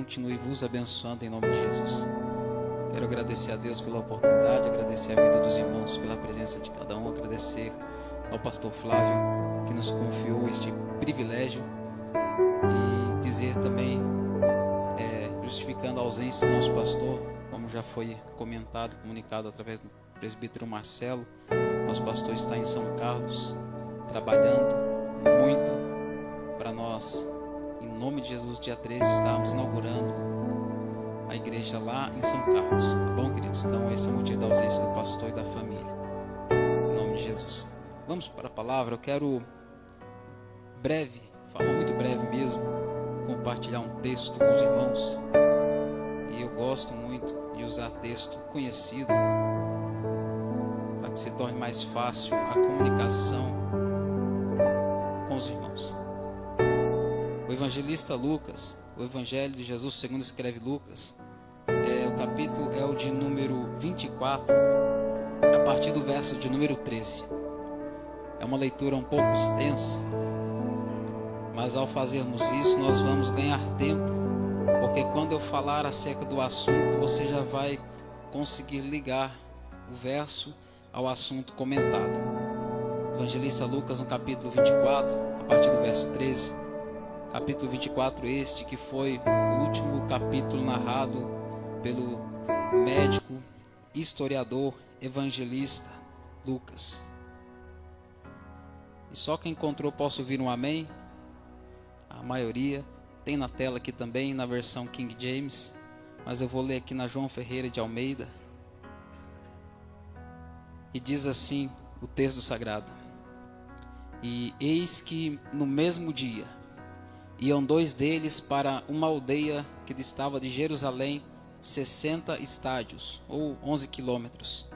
continue vos abençoando em nome de Jesus. Quero agradecer a Deus pela oportunidade, agradecer a vida dos irmãos pela presença de cada um, agradecer ao pastor Flávio que nos confiou este privilégio e dizer também, justificando a ausência do nosso pastor, como já foi comentado, comunicado através do presbítero Marcelo, nosso pastor está em São Carlos, trabalhando muito para nós, em nome de Jesus, dia 13, estarmos inaugurando a igreja lá em São Carlos, tá bom, queridos? Então esse é o motivo da ausência do pastor e da família, em nome de Jesus. Vamos para a palavra. Eu quero falar muito breve mesmo, compartilhar um texto com os irmãos, e eu gosto muito de usar texto conhecido para que se torne mais fácil a comunicação com os irmãos. O evangelista Lucas, o Evangelho de Jesus segundo escreve Lucas, o capítulo é o de número 24, a partir do verso de número 13. É uma leitura um pouco extensa, mas ao fazermos isso nós vamos ganhar tempo, porque quando eu falar acerca do assunto, você já vai conseguir ligar o verso ao assunto comentado. Evangelista Lucas no capítulo 24, a partir do verso 13. Capítulo 24 este que foi o último capítulo narrado pelo médico, historiador, evangelista Lucas. E só quem encontrou possa ouvir um amém. A maioria tem na tela aqui também, na versão King James, mas eu vou ler aqui na João Ferreira de Almeida. E diz assim o texto sagrado: E eis que no mesmo dia iam dois deles para uma aldeia que distava de Jerusalém 60 estádios, ou 11 quilômetros,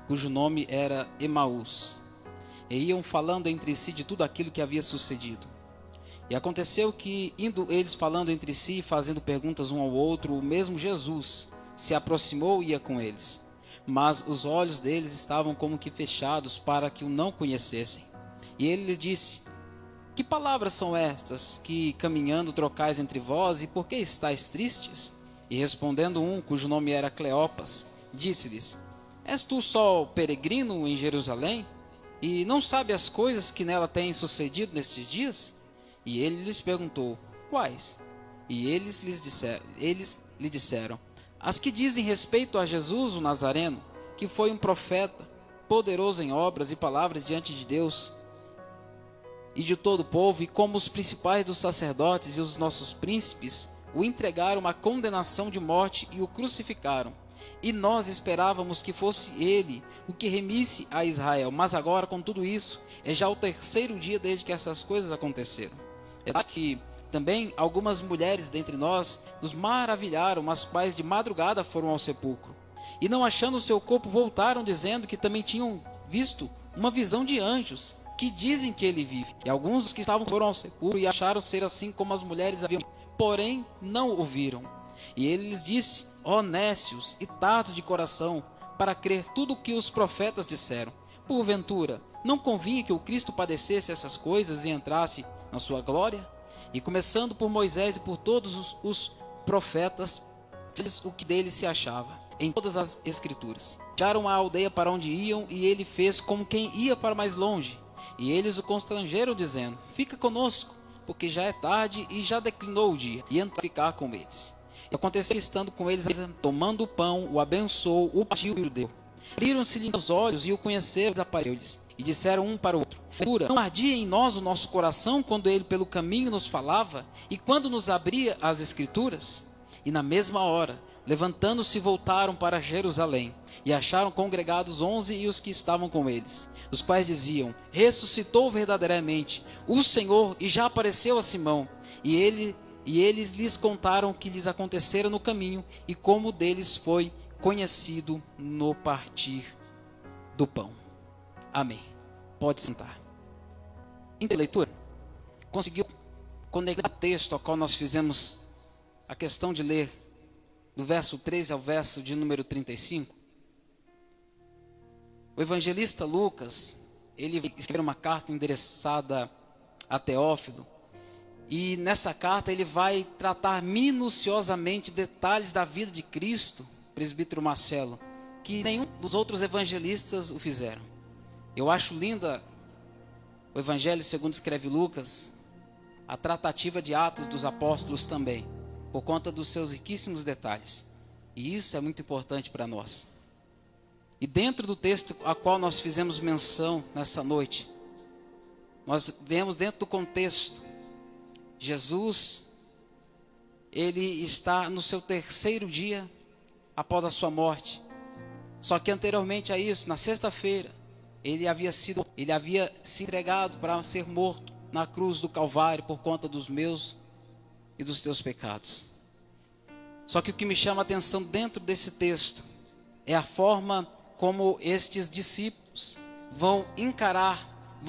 cujo nome era Emaús. E iam falando entre si de tudo aquilo que havia sucedido. E aconteceu que, indo eles falando entre si, fazendo perguntas um ao outro, o mesmo Jesus se aproximou e ia com eles. Mas os olhos deles estavam como que fechados para que o não conhecessem. E ele lhe disse: Que palavras são estas que caminhando trocais entre vós, e por que estáis tristes? E respondendo um, cujo nome era Cleopas, disse-lhes: És tu só peregrino em Jerusalém? E não sabe as coisas que nela têm sucedido nestes dias? E ele lhes perguntou: Quais? E eles lhe disseram: As que dizem respeito a Jesus o Nazareno, que foi um profeta, poderoso em obras e palavras diante de Deus e de todo o povo, e como os principais dos sacerdotes e os nossos príncipes o entregaram à condenação de morte e o crucificaram. E nós esperávamos que fosse ele o que remisse a Israel, mas agora, com tudo isso, é já o terceiro dia desde que essas coisas aconteceram. É que também algumas mulheres dentre nós nos maravilharam, as quais de madrugada foram ao sepulcro, e não achando o seu corpo voltaram, dizendo que também tinham visto uma visão de anjos, que dizem que ele vive. E alguns dos que estavam foram ao sepulcro e acharam ser assim como as mulheres haviam, porém não o viram. E ele lhes disse: Ó nécios e tardos de coração, para crer tudo o que os profetas disseram. Porventura, não convinha que o Cristo padecesse essas coisas e entrasse na sua glória? E começando por Moisés e por todos os profetas, o que dele se achava em todas as escrituras. Acharam a aldeia para onde iam, e ele fez como quem ia para mais longe. E eles o constrangeram, dizendo: Fica conosco, porque já é tarde e já declinou o dia. E entrou a ficar com eles. E aconteceu, estando com eles, tomando o pão, o abençoou, o partiu e o deu. Abriram-se-lhe os olhos e o conheceram, desapareceu-lhes. E disseram um para o outro: Não ardia em nós o nosso coração quando ele pelo caminho nos falava e quando nos abria as escrituras? E na mesma hora, levantando-se, voltaram para Jerusalém, e acharam congregados 11 e os que estavam com eles, os quais diziam: Ressuscitou verdadeiramente o Senhor e já apareceu a Simão. E eles lhes contaram o que lhes acontecera no caminho e como deles foi conhecido no partir do pão. Amém. Pode sentar. Em leitura, conseguiu conectar o texto ao qual nós fizemos a questão de ler, do verso 13 ao verso de número 35? O evangelista Lucas, ele escreveu uma carta endereçada a Teófilo, E nessa carta ele vai tratar minuciosamente detalhes da vida de Cristo, presbítero Marcelo, que nenhum dos outros evangelistas o fizeram. Eu acho linda o Evangelho segundo escreve Lucas, a tratativa de Atos dos Apóstolos também, por conta dos seus riquíssimos detalhes. E isso é muito importante para nós. E dentro do texto a qual nós fizemos menção nessa noite, nós vemos dentro do contexto, Jesus, ele está no seu terceiro dia após a sua morte. Só que anteriormente a isso, na sexta-feira, ele havia se entregado para ser morto na cruz do Calvário por conta dos meus e dos teus pecados. Só que o que me chama a atenção dentro desse texto é a forma como estes discípulos vão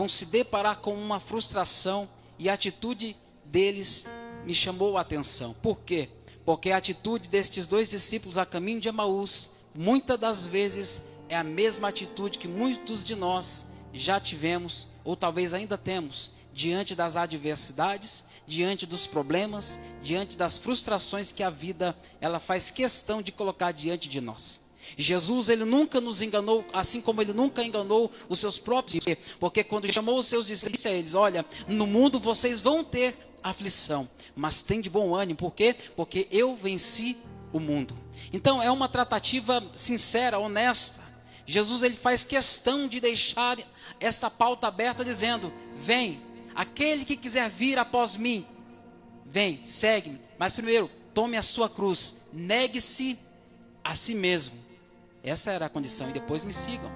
se deparar com uma frustração, e a atitude deles me chamou a atenção. Por quê? Porque a atitude destes dois discípulos a caminho de Emaús, muitas das vezes, é a mesma atitude que muitos de nós já tivemos, ou talvez ainda temos, diante das adversidades, diante dos problemas, diante das frustrações que a vida, ela faz questão de colocar diante de nós. Jesus, ele nunca nos enganou, assim como ele nunca enganou os seus próprios, porque quando chamou os seus discípulos, disse a eles: olha, no mundo vocês vão ter aflição, mas tem de bom ânimo. Por quê? Porque eu venci o mundo. Então é uma tratativa sincera, honesta. Jesus, ele faz questão de deixar essa pauta aberta, dizendo: vem, aquele que quiser vir após mim, vem, segue-me, mas primeiro tome a sua cruz, negue-se a si mesmo. Essa era a condição, e depois me sigam.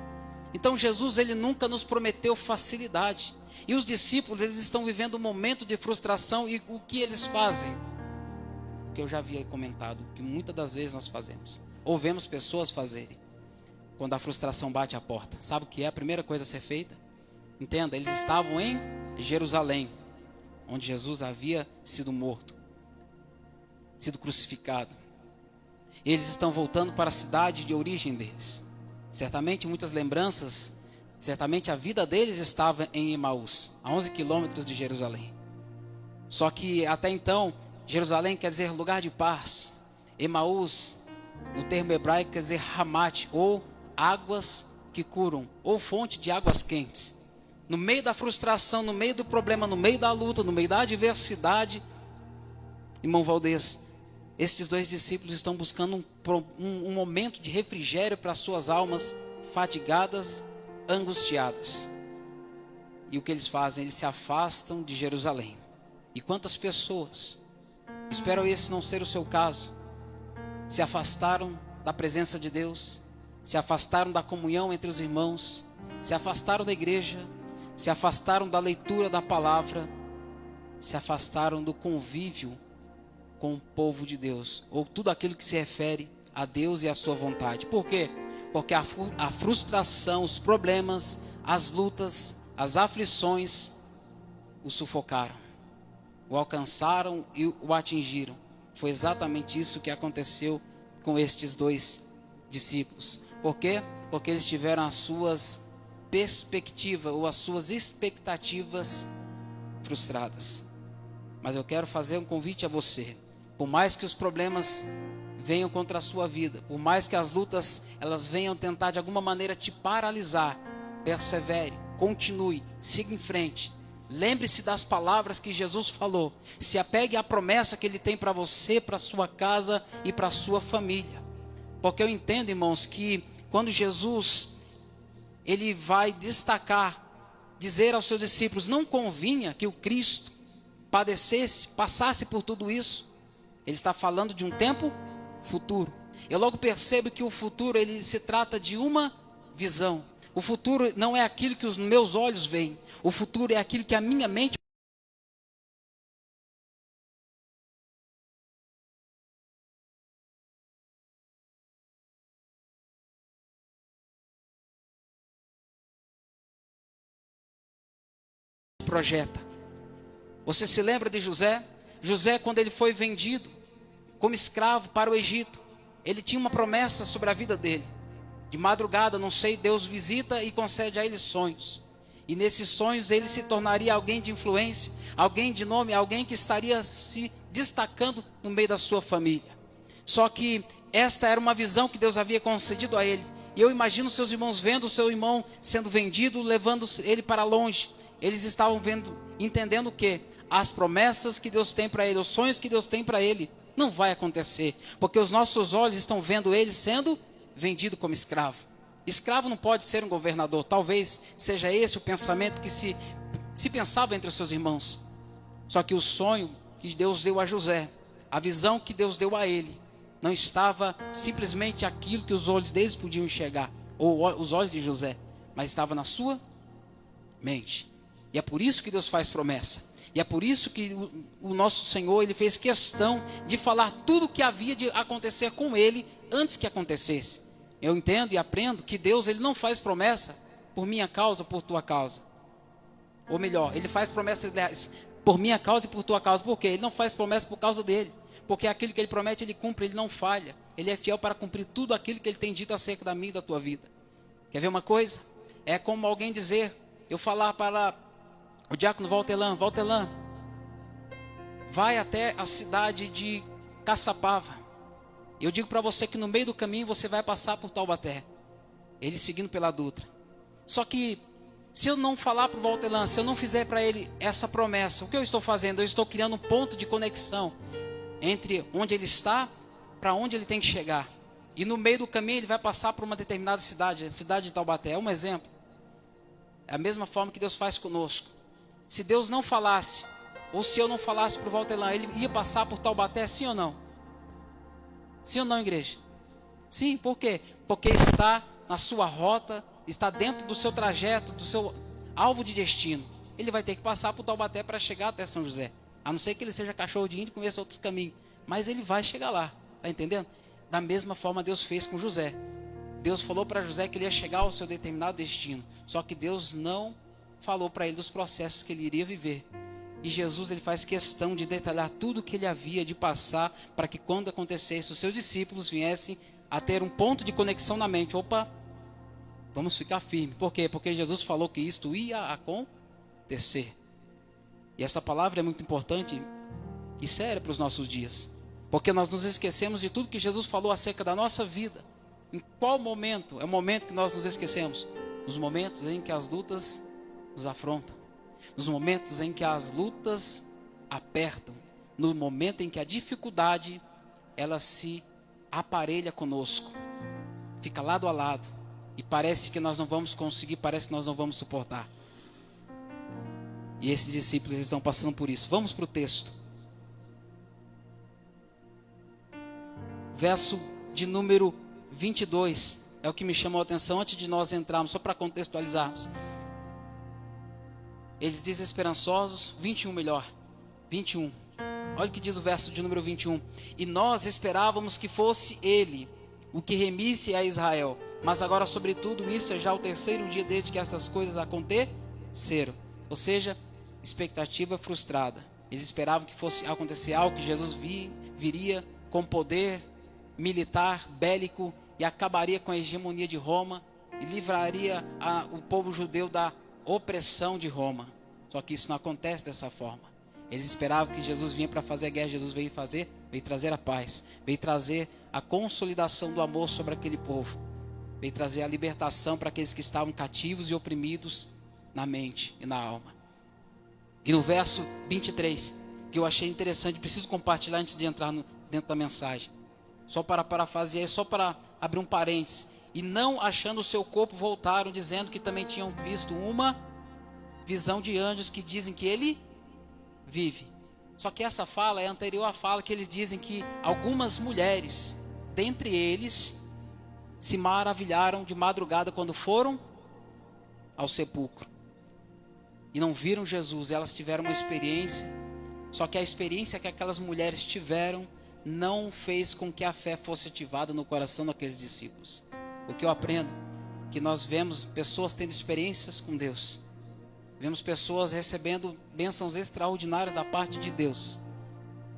Então Jesus, ele nunca nos prometeu facilidade. E os discípulos, eles estão vivendo um momento de frustração, e o que eles fazem? O que eu já havia comentado, que muitas das vezes nós fazemos, ou vemos pessoas fazerem, quando a frustração bate à porta. Sabe o que é a primeira coisa a ser feita? Entenda, eles estavam em Jerusalém, onde Jesus havia sido morto, sido crucificado. Eles estão voltando para a cidade de origem deles. Certamente muitas lembranças, certamente a vida deles estava em Emaús, a 11 quilômetros de Jerusalém. Só que até então, Jerusalém quer dizer lugar de paz. Emaús, no termo hebraico, quer dizer Hamat, ou águas que curam, ou fonte de águas quentes. No meio da frustração, no meio do problema, no meio da luta, no meio da adversidade, irmão Valdez, estes dois discípulos estão buscando um momento de refrigério para suas almas fatigadas, angustiadas. E o que eles fazem? Eles se afastam de Jerusalém. E quantas pessoas, espero esse não ser o seu caso, se afastaram da presença de Deus, se afastaram da comunhão entre os irmãos, se afastaram da igreja, se afastaram da leitura da palavra, se afastaram do convívio com o povo de Deus, ou tudo aquilo que se refere a Deus e a sua vontade. Por quê? Porque a frustração, os problemas, as lutas, as aflições o sufocaram, o alcançaram e o atingiram. Foi exatamente isso que aconteceu com estes dois discípulos. Por quê? Porque eles tiveram as suas perspectivas ou as suas expectativas frustradas. Mas eu quero fazer um convite a você. Por mais que os problemas venham contra a sua vida, por mais que as lutas elas venham tentar de alguma maneira te paralisar, persevere, continue, siga em frente. Lembre-se das palavras que Jesus falou. Se apegue à promessa que Ele tem para você, para a sua casa e para a sua família. Porque eu entendo, irmãos, que quando Jesus ele vai destacar, dizer aos seus discípulos, não convinha que o Cristo padecesse, passasse por tudo isso. Ele está falando de um tempo futuro. Eu logo percebo que o futuro, ele se trata de uma visão. O futuro não é aquilo que os meus olhos veem. O futuro é aquilo que a minha mente projeta. Você se lembra de José? José, quando ele foi vendido como escravo para o Egito, ele tinha uma promessa sobre a vida dele. De madrugada, não sei, Deus visita e concede a ele sonhos. E nesses sonhos ele se tornaria alguém de influência, alguém de nome, alguém que estaria se destacando no meio da sua família. Só que esta era uma visão que Deus havia concedido a ele. E eu imagino seus irmãos vendo o seu irmão sendo vendido, levando ele para longe. Eles estavam vendo, entendendo o quê? As promessas que Deus tem para ele, os sonhos que Deus tem para ele, não vai acontecer. Porque os nossos olhos estão vendo ele sendo vendido como escravo. Escravo não pode ser um governador. Talvez seja esse o pensamento que se pensava entre os seus irmãos. Só que o sonho que Deus deu a José, a visão que Deus deu a ele, não estava simplesmente aquilo que os olhos deles podiam enxergar, ou os olhos de José, mas estava na sua mente. E é por isso que Deus faz promessa. E é por isso que o nosso Senhor, ele fez questão de falar tudo o que havia de acontecer com ele antes que acontecesse. Eu entendo e aprendo que Deus, ele não faz promessa por minha causa, por tua causa. Ou melhor, ele faz promessa por minha causa e por tua causa. Por quê? Ele não faz promessa por causa dele. Porque aquilo que ele promete, ele cumpre, ele não falha. Ele é fiel para cumprir tudo aquilo que ele tem dito acerca da minha e da tua vida. Quer ver uma coisa? É como alguém dizer, eu falar para o diácono Valtelan, Valtelan, vai até a cidade de Caçapava. Eu digo para você que no meio do caminho você vai passar por Taubaté. Ele seguindo pela Dutra. Só que se eu não falar para o Valtelan, se eu não fizer para ele essa promessa, o que eu estou fazendo? Eu estou criando um ponto de conexão entre onde ele está para onde ele tem que chegar. E no meio do caminho ele vai passar por uma determinada cidade, a cidade de Taubaté. É um exemplo. É a mesma forma que Deus faz conosco. Se Deus não falasse, ou se eu não falasse para o Valtelan, ele ia passar por Taubaté, sim ou não? Sim ou não, igreja? Sim, por quê? Porque está na sua rota, está dentro do seu trajeto, do seu alvo de destino. Ele vai ter que passar por Taubaté para chegar até São José. A não ser que ele seja cachorro de índio e conheça outros caminhos. Mas ele vai chegar lá, está entendendo? Da mesma forma Deus fez com José. Deus falou para José que ele ia chegar ao seu determinado destino. Só que Deus não falou para ele dos processos que ele iria viver. E Jesus, ele faz questão de detalhar tudo o que ele havia de passar para que quando acontecesse, os seus discípulos viessem a ter um ponto de conexão na mente. Opa, vamos ficar firmes. Por quê? Porque Jesus falou que isto ia acontecer. E essa palavra é muito importante e séria para os nossos dias. Porque nós nos esquecemos de tudo que Jesus falou acerca da nossa vida. Em qual momento? É o momento que nós nos esquecemos. Nos momentos em que as lutas nos afrontam. Nos momentos em que as lutas apertam. No momento em que a dificuldade, ela se aparelha conosco. Fica lado a lado. E parece que nós não vamos conseguir, parece que nós não vamos suportar. E esses discípulos estão passando por isso. Vamos para o texto. Verso de número 22. É o que me chamou a atenção antes de nós entrarmos, só para contextualizarmos. Eles desesperançosos, 21 melhor. 21. Olha o que diz o verso de número 21. E nós esperávamos que fosse ele o que remisse a Israel. Mas agora, sobretudo, isso é já o terceiro dia desde que estas coisas aconteceram. Ou seja, expectativa frustrada. Eles esperavam que fosse acontecer algo, que Jesus viria com poder militar, bélico, e acabaria com a hegemonia de Roma, e livraria o povo judeu da opressão de Roma. Só que isso não acontece dessa forma. Eles esperavam que Jesus vinha para fazer a guerra. Jesus veio trazer a paz, veio trazer a consolidação do amor sobre aquele povo, veio trazer a libertação para aqueles que estavam cativos e oprimidos na mente e na alma. E no verso 23, que eu achei interessante, preciso compartilhar antes de entrar dentro da mensagem, só para parafrasear, só para abrir um parênteses. E não achando o seu corpo, voltaram dizendo que também tinham visto uma visão de anjos que dizem que ele vive. Só que essa fala é anterior à fala que eles dizem que algumas mulheres, dentre eles, se maravilharam de madrugada quando foram ao sepulcro e não viram Jesus. Elas tiveram uma experiência, só que a experiência que aquelas mulheres tiveram não fez com que a fé fosse ativada no coração daqueles discípulos. O que eu aprendo? Que nós vemos pessoas tendo experiências com Deus. Vemos pessoas recebendo bênçãos extraordinárias da parte de Deus.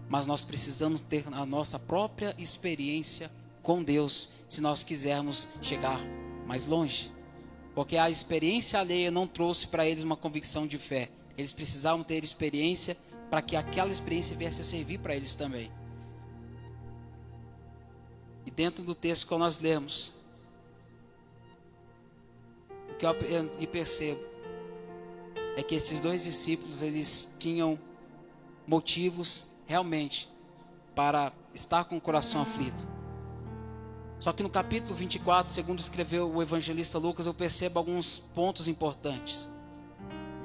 Mas nós precisamos ter a nossa própria experiência com Deus, se nós quisermos chegar mais longe. Porque a experiência alheia não trouxe para eles uma convicção de fé. Eles precisavam ter experiência para que aquela experiência viesse a servir para eles também. E dentro do texto que nós lemos, o que eu percebo é que esses dois discípulos, eles tinham motivos realmente para estar com o coração aflito. Só que no capítulo 24, segundo escreveu o evangelista Lucas, eu percebo alguns pontos importantes,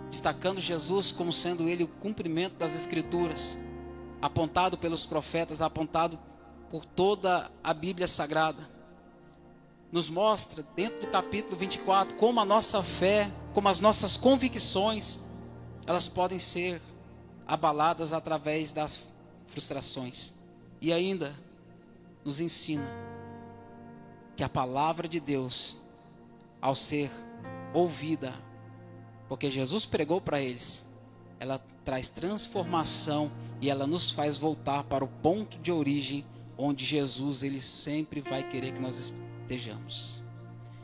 destacando Jesus como sendo ele o cumprimento das escrituras, apontado pelos profetas, apontado por toda a Bíblia Sagrada. Nos mostra dentro do capítulo 24 como a nossa fé, como as nossas convicções, elas podem ser abaladas através das frustrações. E ainda nos ensina que a palavra de Deus, ao ser ouvida, porque Jesus pregou para eles, ela traz transformação e ela nos faz voltar para o ponto de origem, onde Jesus, ele sempre vai querer que nós estejamos.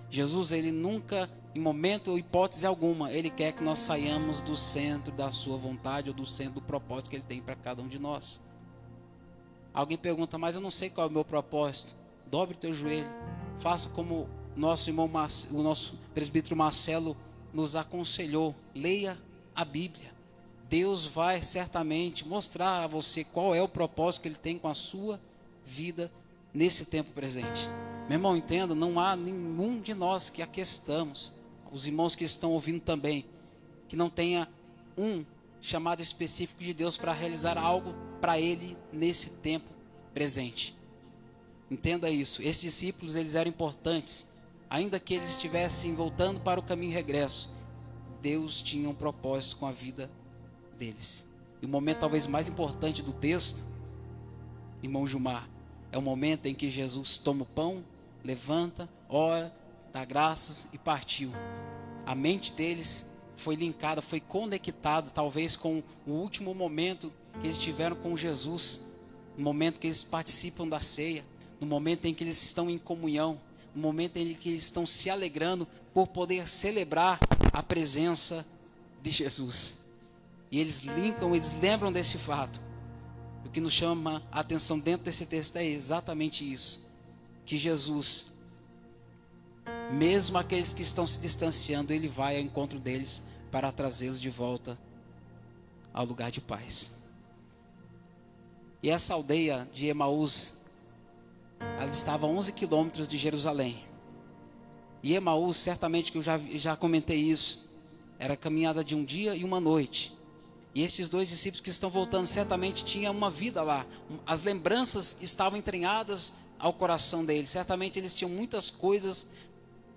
Jesus, ele nunca, em momento ou hipótese alguma, ele quer que nós saiamos do centro da sua vontade ou do centro do propósito que ele tem para cada um de nós. Alguém pergunta, mas eu não sei qual é o meu propósito. Dobre o teu joelho, faça como nosso irmão, o nosso presbítero Marcelo nos aconselhou, leia a Bíblia. Deus vai certamente mostrar a você qual é o propósito que ele tem com a sua vida nesse tempo presente. Meu irmão, entenda, não há nenhum de nós que aqui estamos, os irmãos que estão ouvindo também, que não tenha um chamado específico de Deus para realizar algo para ele nesse tempo presente. Entenda isso. Esses discípulos, eles eram importantes, ainda que eles estivessem voltando para o caminho regresso. Deus tinha um propósito com a vida deles. E o momento talvez mais importante do texto, irmão Gilmar, é o momento em que Jesus toma o pão, levanta, ora, dá graças e partiu. A mente deles foi linkada, foi conectada talvez com o último momento que eles tiveram com Jesus, no momento que eles participam da ceia, no momento em que eles estão em comunhão, no momento em que eles estão se alegrando por poder celebrar a presença de Jesus. E eles linkam, eles lembram desse fato. O que nos chama a atenção dentro desse texto é exatamente isso, que Jesus, mesmo aqueles que estão se distanciando, ele vai ao encontro deles para trazê-los de volta ao lugar de paz. E essa aldeia de Emaús, ela estava a 11 quilômetros de Jerusalém. E Emaús, certamente que eu já comentei isso, era a caminhada de um dia e uma noite. E esses dois discípulos que estão voltando, certamente tinham uma vida lá. As lembranças estavam entranhadas ao coração deles. Certamente eles tinham muitas coisas,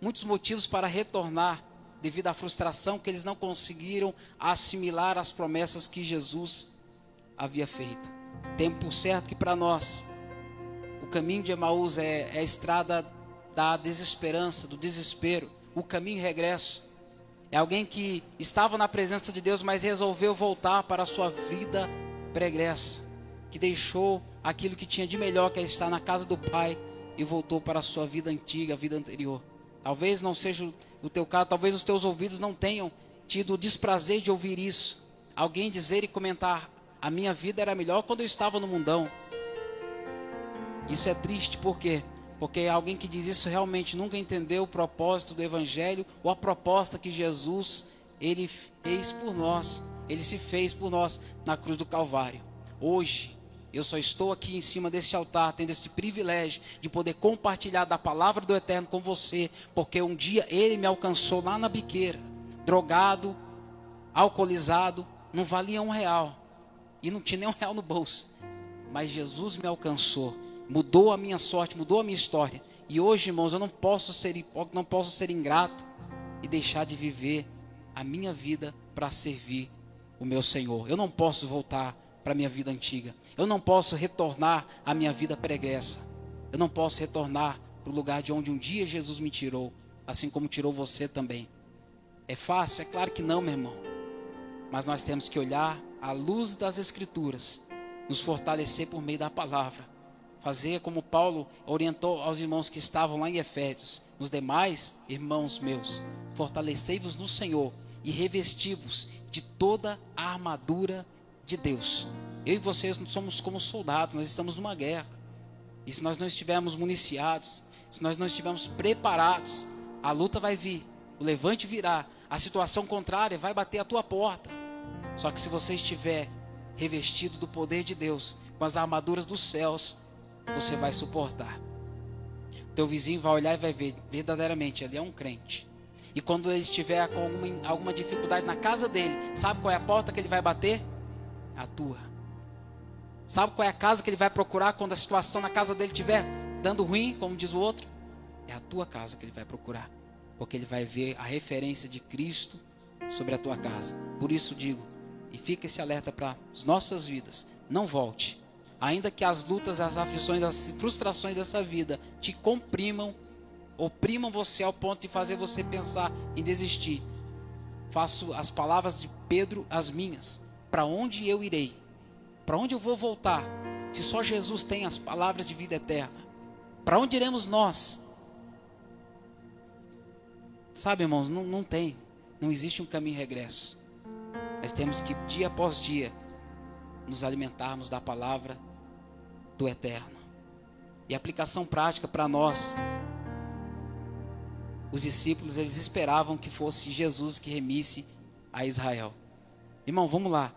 muitos motivos para retornar, devido à frustração que eles não conseguiram assimilar as promessas que Jesus havia feito. Tempo certo que para nós, o caminho de Emaús é a estrada da desesperança, do desespero, o caminho regresso. É alguém que estava na presença de Deus, mas resolveu voltar para a sua vida pregressa, que deixou aquilo que tinha de melhor, que é estar na casa do Pai, e voltou para a sua vida antiga, a vida anterior. Talvez não seja o teu caso, talvez os teus ouvidos não tenham tido o desprazer de ouvir isso. Alguém dizer e comentar, a minha vida era melhor quando eu estava no mundão. Isso é triste, por quê? Porque alguém que diz isso realmente nunca entendeu o propósito do Evangelho, ou a proposta que Jesus, ele fez por nós, ele se fez por nós na cruz do Calvário. Hoje, eu só estou aqui em cima desse altar, tendo esse privilégio de poder compartilhar da palavra do Eterno com você, porque um dia ele me alcançou lá na biqueira, drogado, alcoolizado, não valia R$1, e não tinha nem R$1 no bolso, mas Jesus me alcançou, mudou a minha sorte, mudou a minha história. E hoje, irmãos, eu não posso ser hipócrita, não posso ser ingrato e deixar de viver a minha vida para servir o meu Senhor. Eu não posso voltar para a minha vida antiga. Eu não posso retornar à minha vida pregressa. Eu não posso retornar para o lugar de onde um dia Jesus me tirou, assim como tirou você também. É fácil? É claro que não, meu irmão. Mas nós temos que olhar à luz das Escrituras, nos fortalecer por meio da palavra, fazer como Paulo orientou aos irmãos que estavam lá em Efésios. Nos demais, irmãos meus, fortalecei-vos no Senhor e revesti-vos de toda a armadura de Deus. Eu e vocês não somos como soldados, nós estamos numa guerra. E se nós não estivermos municiados, se nós não estivermos preparados, a luta vai vir, o levante virá, a situação contrária vai bater a tua porta. Só que se você estiver revestido do poder de Deus, com as armaduras dos céus, você vai suportar. Teu vizinho vai olhar e vai ver, verdadeiramente, ele é um crente. E quando ele estiver com alguma dificuldade na casa dele, sabe qual é a porta que ele vai bater? A tua. Sabe qual é a casa que ele vai procurar quando a situação na casa dele estiver dando ruim, como diz o outro? É a tua casa que ele vai procurar. Porque ele vai ver a referência de Cristo sobre a tua casa. Por isso digo, e fica esse alerta para as nossas vidas, não volte. Ainda que as lutas, as aflições, as frustrações dessa vida te comprimam, oprimam você ao ponto de fazer você pensar em desistir. Faço as palavras de Pedro as minhas. Para onde eu irei? Para onde eu vou voltar? Se só Jesus tem as palavras de vida eterna. Para onde iremos nós? Sabe, irmãos, não tem. Não existe um caminho regresso. Nós temos que, dia após dia, nos alimentarmos da palavra do eterno. E a aplicação prática para nós, os discípulos, eles esperavam que fosse Jesus que remisse a Israel. Irmão, vamos lá.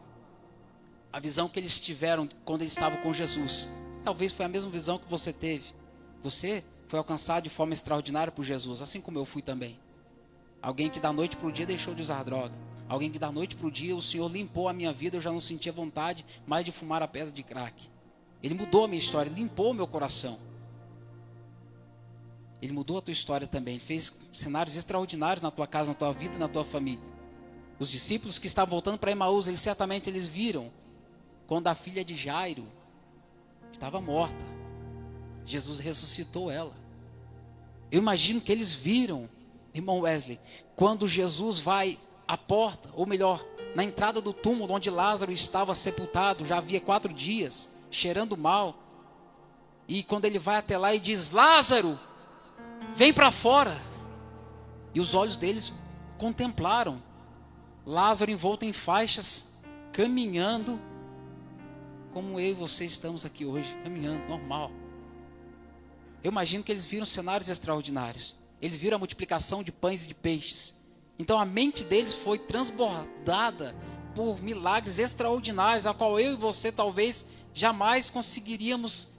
A visão que eles tiveram quando eles estavam com Jesus, talvez foi a mesma visão que você teve. Você foi alcançado de forma extraordinária por Jesus, assim como eu fui também. Alguém que da noite para o dia deixou de usar droga. Alguém que da noite para o dia o Senhor limpou a minha vida, eu já não sentia vontade mais de fumar a pedra de crack. Ele mudou a minha história, limpou o meu coração. Ele mudou a tua história também. Ele fez cenários extraordinários na tua casa, na tua vida, na tua família. Os discípulos que estavam voltando para Emaús, eles viram quando a filha de Jairo estava morta. Jesus ressuscitou ela. Eu imagino que eles viram, irmão Wesley, quando Jesus vai à porta, ou melhor, na entrada do túmulo onde Lázaro estava sepultado, já havia 4 dias, cheirando mal. E quando ele vai até lá e diz: Lázaro, vem para fora. E os olhos deles contemplaram Lázaro envolto em faixas, caminhando, como eu e você estamos aqui hoje, caminhando, normal. Eu imagino que eles viram cenários extraordinários. Eles viram a multiplicação de pães e de peixes. Então a mente deles foi transbordada por milagres extraordinários, a qual eu e você talvez jamais conseguiríamos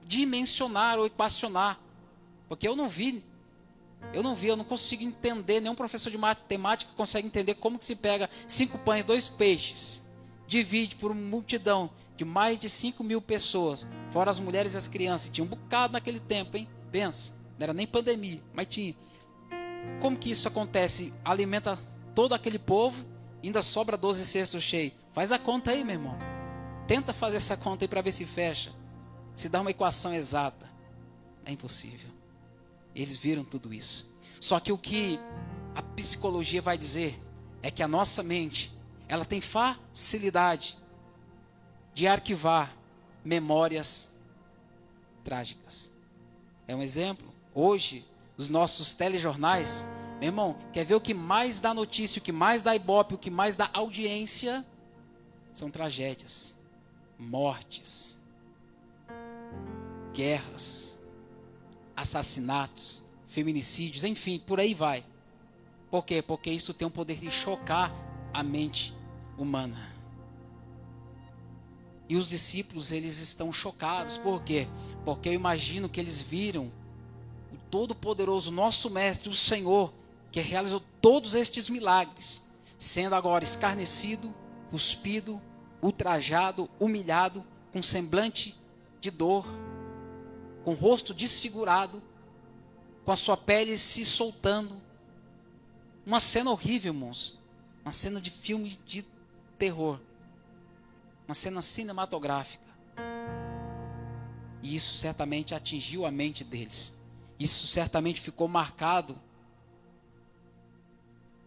dimensionar ou equacionar. Porque eu não consigo entender, nenhum professor de matemática consegue entender como que se pega 5 pães, 2 peixes, divide por uma multidão de mais de 5.000 pessoas, fora as mulheres e as crianças. Tinha um bocado naquele tempo, hein? Pensa, não era nem pandemia, mas tinha. Como que isso acontece? Alimenta todo aquele povo, ainda sobra 12 cestos cheios. Faz a conta aí, meu irmão. Tenta fazer essa conta aí para ver se fecha. Se dá uma equação exata. É impossível. Eles viram tudo isso. Só que o que a psicologia vai dizer é que a nossa mente, ela tem facilidade de arquivar memórias trágicas. É um exemplo. Hoje, os nossos telejornais, meu irmão, quer ver o que mais dá notícia, o que mais dá ibope, o que mais dá audiência? São tragédias, mortes, guerras, assassinatos, feminicídios, enfim, por aí vai. Por quê? Porque isso tem o poder de chocar a mente humana. E os discípulos, eles estão chocados. Por quê? Porque eu imagino que eles viram o Todo-Poderoso, nosso Mestre, o Senhor, que realizou todos estes milagres, sendo agora escarnecido, cuspido, ultrajado, humilhado, com semblante de dor, com o rosto desfigurado, com a sua pele se soltando. Uma cena horrível, irmãos. Uma cena de filme de terror. Uma cena cinematográfica. E isso certamente atingiu a mente deles. Isso certamente ficou marcado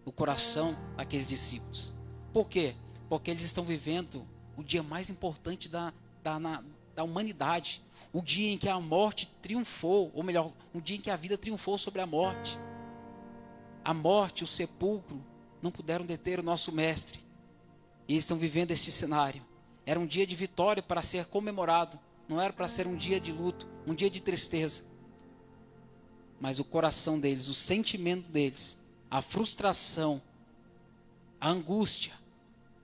no coração daqueles discípulos. Por quê? Porque eles estão vivendo o dia mais importante da humanidade. O dia em que a morte triunfou, ou melhor, um dia em que a vida triunfou sobre a morte. A morte, o sepulcro, não puderam deter o nosso mestre. E eles estão vivendo esse cenário. Era um dia de vitória para ser comemorado. Não era para ser um dia de luto, um dia de tristeza. Mas o coração deles, o sentimento deles, a frustração, a angústia,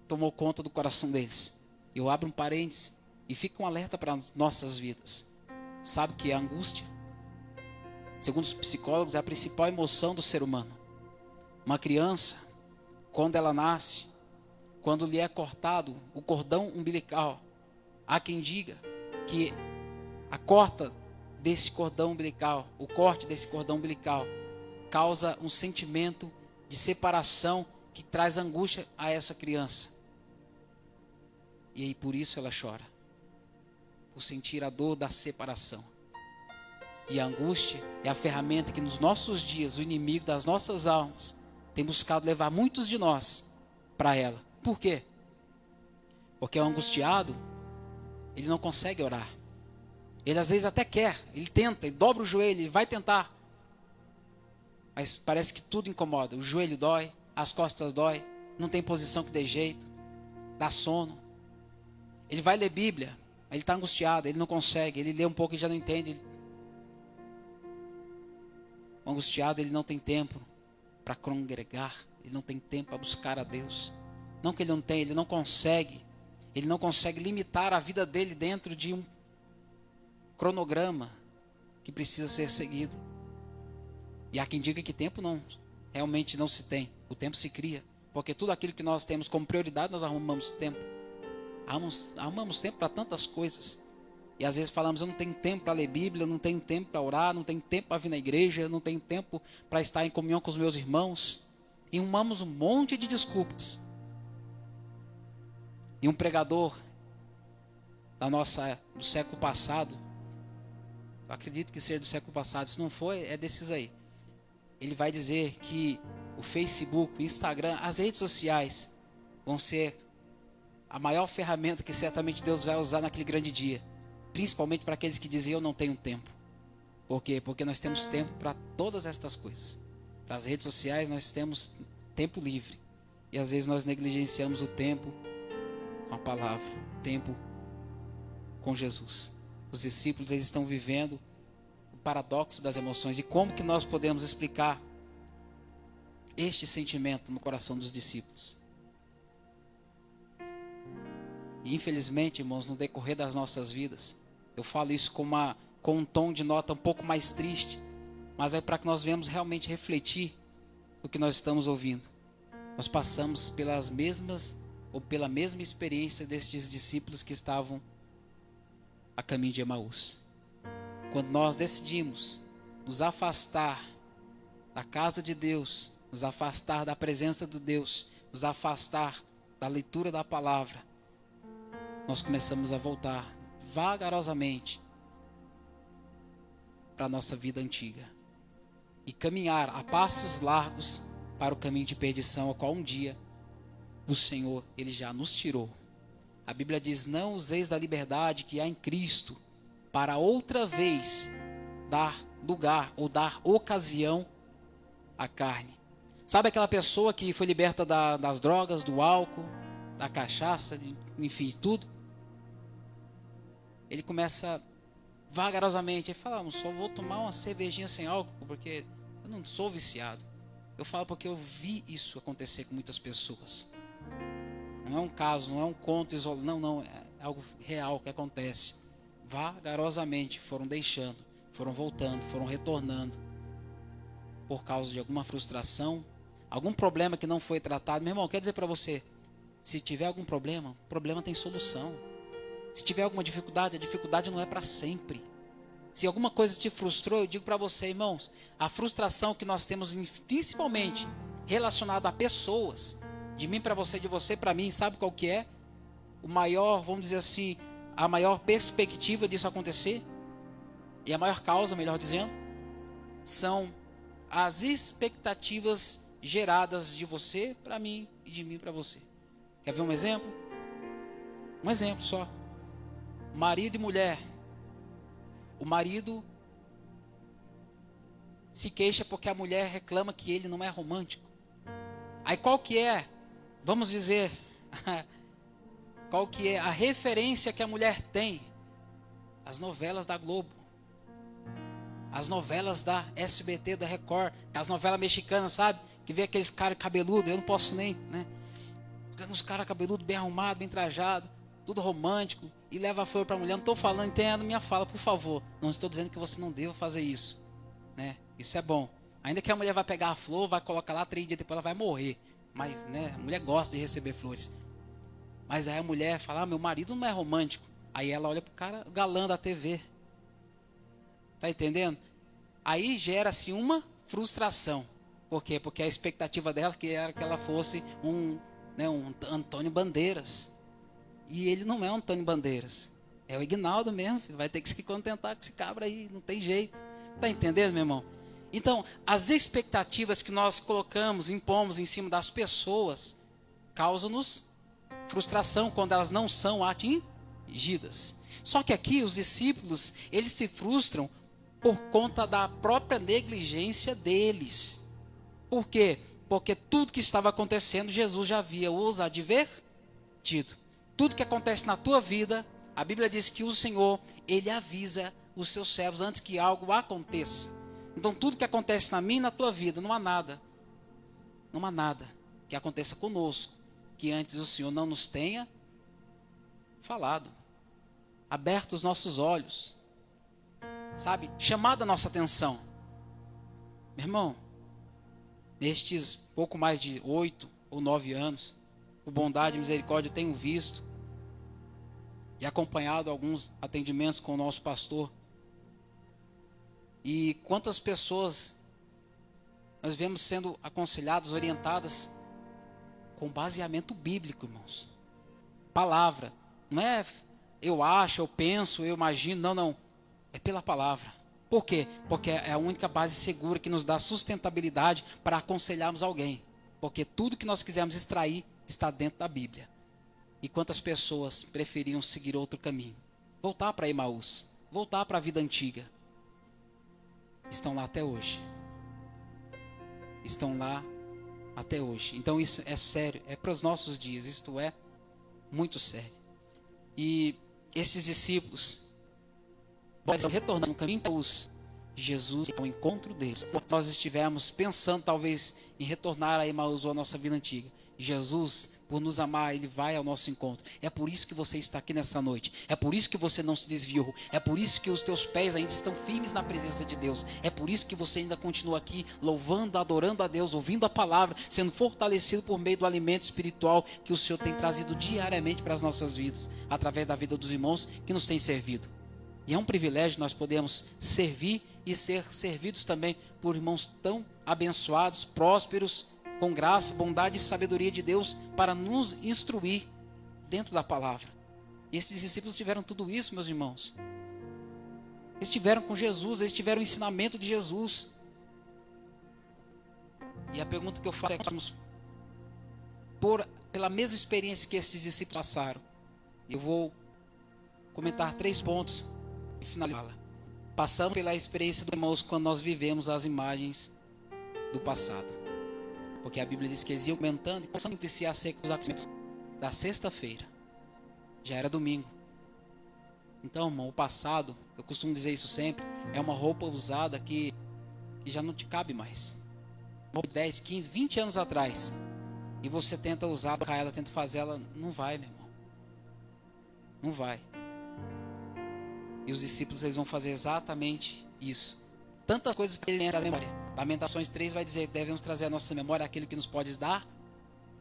tomou conta do coração deles. Eu abro um parênteses e fico um alerta para as nossas vidas. Sabe o que é a angústia? Segundo os psicólogos, é a principal emoção do ser humano. Uma criança, quando ela nasce, quando lhe é cortado o cordão umbilical, há quem diga que a corta desse cordão umbilical, o corte desse cordão umbilical, causa um sentimento de separação que traz angústia a essa criança. E aí por isso ela chora, por sentir a dor da separação. E a angústia é a ferramenta que nos nossos dias o inimigo das nossas almas tem buscado levar muitos de nós para ela. Por quê? Porque o angustiado, ele não consegue orar. Ele às vezes até quer, ele tenta, ele dobra o joelho, ele vai tentar. Mas parece que tudo incomoda. O joelho dói, as costas dói, não tem posição que dê jeito, dá sono. Ele vai ler Bíblia, ele está angustiado, ele não consegue, ele lê um pouco e já não entende. O angustiado, ele não tem tempo para congregar, ele não tem tempo para buscar a Deus. Não que ele não tenha, ele não consegue limitar a vida dele dentro de um cronograma que precisa ser seguido. E há quem diga que tempo realmente não se tem, o tempo se cria, porque tudo aquilo que nós temos como prioridade, nós arrumamos tempo. Arrumamos tempo para tantas coisas. E às vezes falamos, eu não tenho tempo para ler Bíblia, eu não tenho tempo para orar, não tenho tempo para vir na igreja, eu não tenho tempo para estar em comunhão com os meus irmãos. E arrumamos um monte de desculpas. E um pregador do século passado, eu acredito que seja do século passado, se não foi, é desses aí. Ele vai dizer que o Facebook, o Instagram, as redes sociais vão ser a maior ferramenta que certamente Deus vai usar naquele grande dia. Principalmente para aqueles que dizem, eu não tenho tempo. Por quê? Porque nós temos tempo para todas estas coisas. Para as redes sociais nós temos tempo livre. E às vezes nós negligenciamos o tempo com a palavra, tempo com Jesus. Os discípulos, eles estão vivendo o paradoxo das emoções. E como que nós podemos explicar este sentimento no coração dos discípulos? E infelizmente, irmãos, no decorrer das nossas vidas, eu falo isso com um tom de nota um pouco mais triste, mas é para que nós venhamos realmente refletir no que nós estamos ouvindo. Nós passamos pela mesma experiência destes discípulos que estavam a caminho de Emaús. Quando nós decidimos nos afastar da casa de Deus, nos afastar da presença de Deus, nos afastar da leitura da palavra, nós começamos a voltar vagarosamente para a nossa vida antiga e caminhar a passos largos para o caminho de perdição, ao qual um dia o Senhor, Ele já nos tirou. A Bíblia diz, não useis da liberdade que há em Cristo para outra vez dar lugar ou dar ocasião à carne. Sabe aquela pessoa que foi liberta das drogas, do álcool, da cachaça, enfim, tudo? Ele começa vagarosamente, ele fala, só vou tomar uma cervejinha sem álcool, porque eu não sou viciado. Eu falo porque eu vi isso acontecer com muitas pessoas. Não é um caso, não é um conto isolado, não, é algo real que acontece. Vagarosamente foram deixando, foram voltando, foram retornando, por causa de alguma frustração, algum problema que não foi tratado. Meu irmão, quero dizer para você, se tiver algum problema, o problema tem solução. Se tiver alguma dificuldade, a dificuldade não é para sempre. Se alguma coisa te frustrou, eu digo para você, irmãos, a frustração que nós temos, principalmente relacionada a pessoas, de mim para você, de você para mim, sabe qual que é? O maior, vamos dizer assim, a maior perspectiva disso acontecer, e a maior causa, melhor dizendo, são as expectativas geradas de você para mim e de mim para você. Quer ver um exemplo? Um exemplo só. Marido e mulher O marido se queixa porque a mulher reclama que ele não é romântico. Aí qual que é, vamos dizer, qual que é a referência que a mulher tem? As novelas da Globo, as novelas da SBT, da Record, as novelas mexicanas, sabe? Que vê aqueles caras cabeludos, eu não posso nem, né? Uns caras cabeludos, bem arrumados, bem trajados, tudo romântico, e leva a flor para a mulher. Não estou falando, entenda minha fala, por favor. Não estou dizendo que você não deva fazer isso, né? Isso é bom. Ainda que a mulher vai pegar a flor, vai colocar lá 3 dias depois, ela vai morrer. Mas, né, a mulher gosta de receber flores. Mas aí a mulher fala, meu marido não é romântico. Aí ela olha pro cara, o galã da TV. Tá entendendo? Aí gera-se uma frustração. Por quê? Porque a expectativa dela que era que ela fosse um Antônio Bandeiras. E ele não é um Antônio Bandeiras. É o Ignaldo mesmo, filho. Vai ter que se contentar com esse cabra aí, não tem jeito. Tá entendendo, meu irmão? Então, as expectativas que nós colocamos, impomos em cima das pessoas, causam-nos frustração quando elas não são atingidas. Só que aqui os discípulos, eles se frustram por conta da própria negligência deles. Por quê? Porque tudo que estava acontecendo, Jesus já havia os advertido. Tudo que acontece na tua vida, a Bíblia diz que o Senhor, Ele avisa os seus servos antes que algo aconteça. Então tudo que acontece na minha e na tua vida, não há nada que aconteça conosco, que antes o Senhor não nos tenha falado, aberto os nossos olhos, sabe, chamado a nossa atenção. Meu irmão, nestes pouco mais de 8 ou 9 anos, por bondade e misericórdia, eu tenho visto e acompanhado alguns atendimentos com o nosso pastor. E quantas pessoas nós vemos sendo aconselhadas, orientadas com baseamento bíblico, irmãos. Palavra. Não é eu acho, eu penso, eu imagino. Não. É pela palavra. Por quê? Porque é a única base segura que nos dá sustentabilidade para aconselharmos alguém. Porque tudo que nós quisermos extrair está dentro da Bíblia. E quantas pessoas preferiam seguir outro caminho? Voltar para Emaús. Voltar para a vida antiga. Estão lá até hoje. Estão lá até hoje. Então isso é sério, é para os nossos dias. Isto é muito sério. E esses discípulos retornando no caminho de Jesus ao encontro deles. Nós estivemos pensando talvez em retornar a Emaús ou a nossa vida antiga. Jesus, por nos amar, Ele vai ao nosso encontro. É por isso que você está aqui nessa noite. É por isso que você não se desviou. É por isso que os teus pés ainda estão firmes na presença de Deus. É por isso que você ainda continua aqui louvando, adorando a Deus, ouvindo a palavra, sendo fortalecido por meio do alimento espiritual que o Senhor tem trazido diariamente para as nossas vidas, através da vida dos irmãos que nos têm servido. E é um privilégio nós podermos servir e ser servidos também por irmãos tão abençoados, prósperos, com graça, bondade e sabedoria de Deus para nos instruir dentro da palavra. E esses discípulos tiveram tudo isso, meus irmãos. Eles estiveram com Jesus, eles tiveram o ensinamento de Jesus. E a pergunta que eu faço é, pela mesma experiência que esses discípulos passaram, eu vou comentar 3 pontos e finalizá-la. Passamos pela experiência dos irmãos quando nós vivemos as imagens do passado. Porque a Bíblia diz que eles iam comentando e começando entre si acerca dos acontecimentos da sexta-feira. Já era domingo. Então, irmão, o passado, eu costumo dizer isso sempre, é uma roupa usada que já não te cabe mais. 10, 15, 20 anos atrás. E você tenta usar ela, tenta fazer ela, não vai, meu irmão. Não vai. E os discípulos, eles vão fazer exatamente isso. Tantas coisas para eles têm memória. Lamentações 3 vai dizer, devemos trazer à nossa memória aquilo que nos pode dar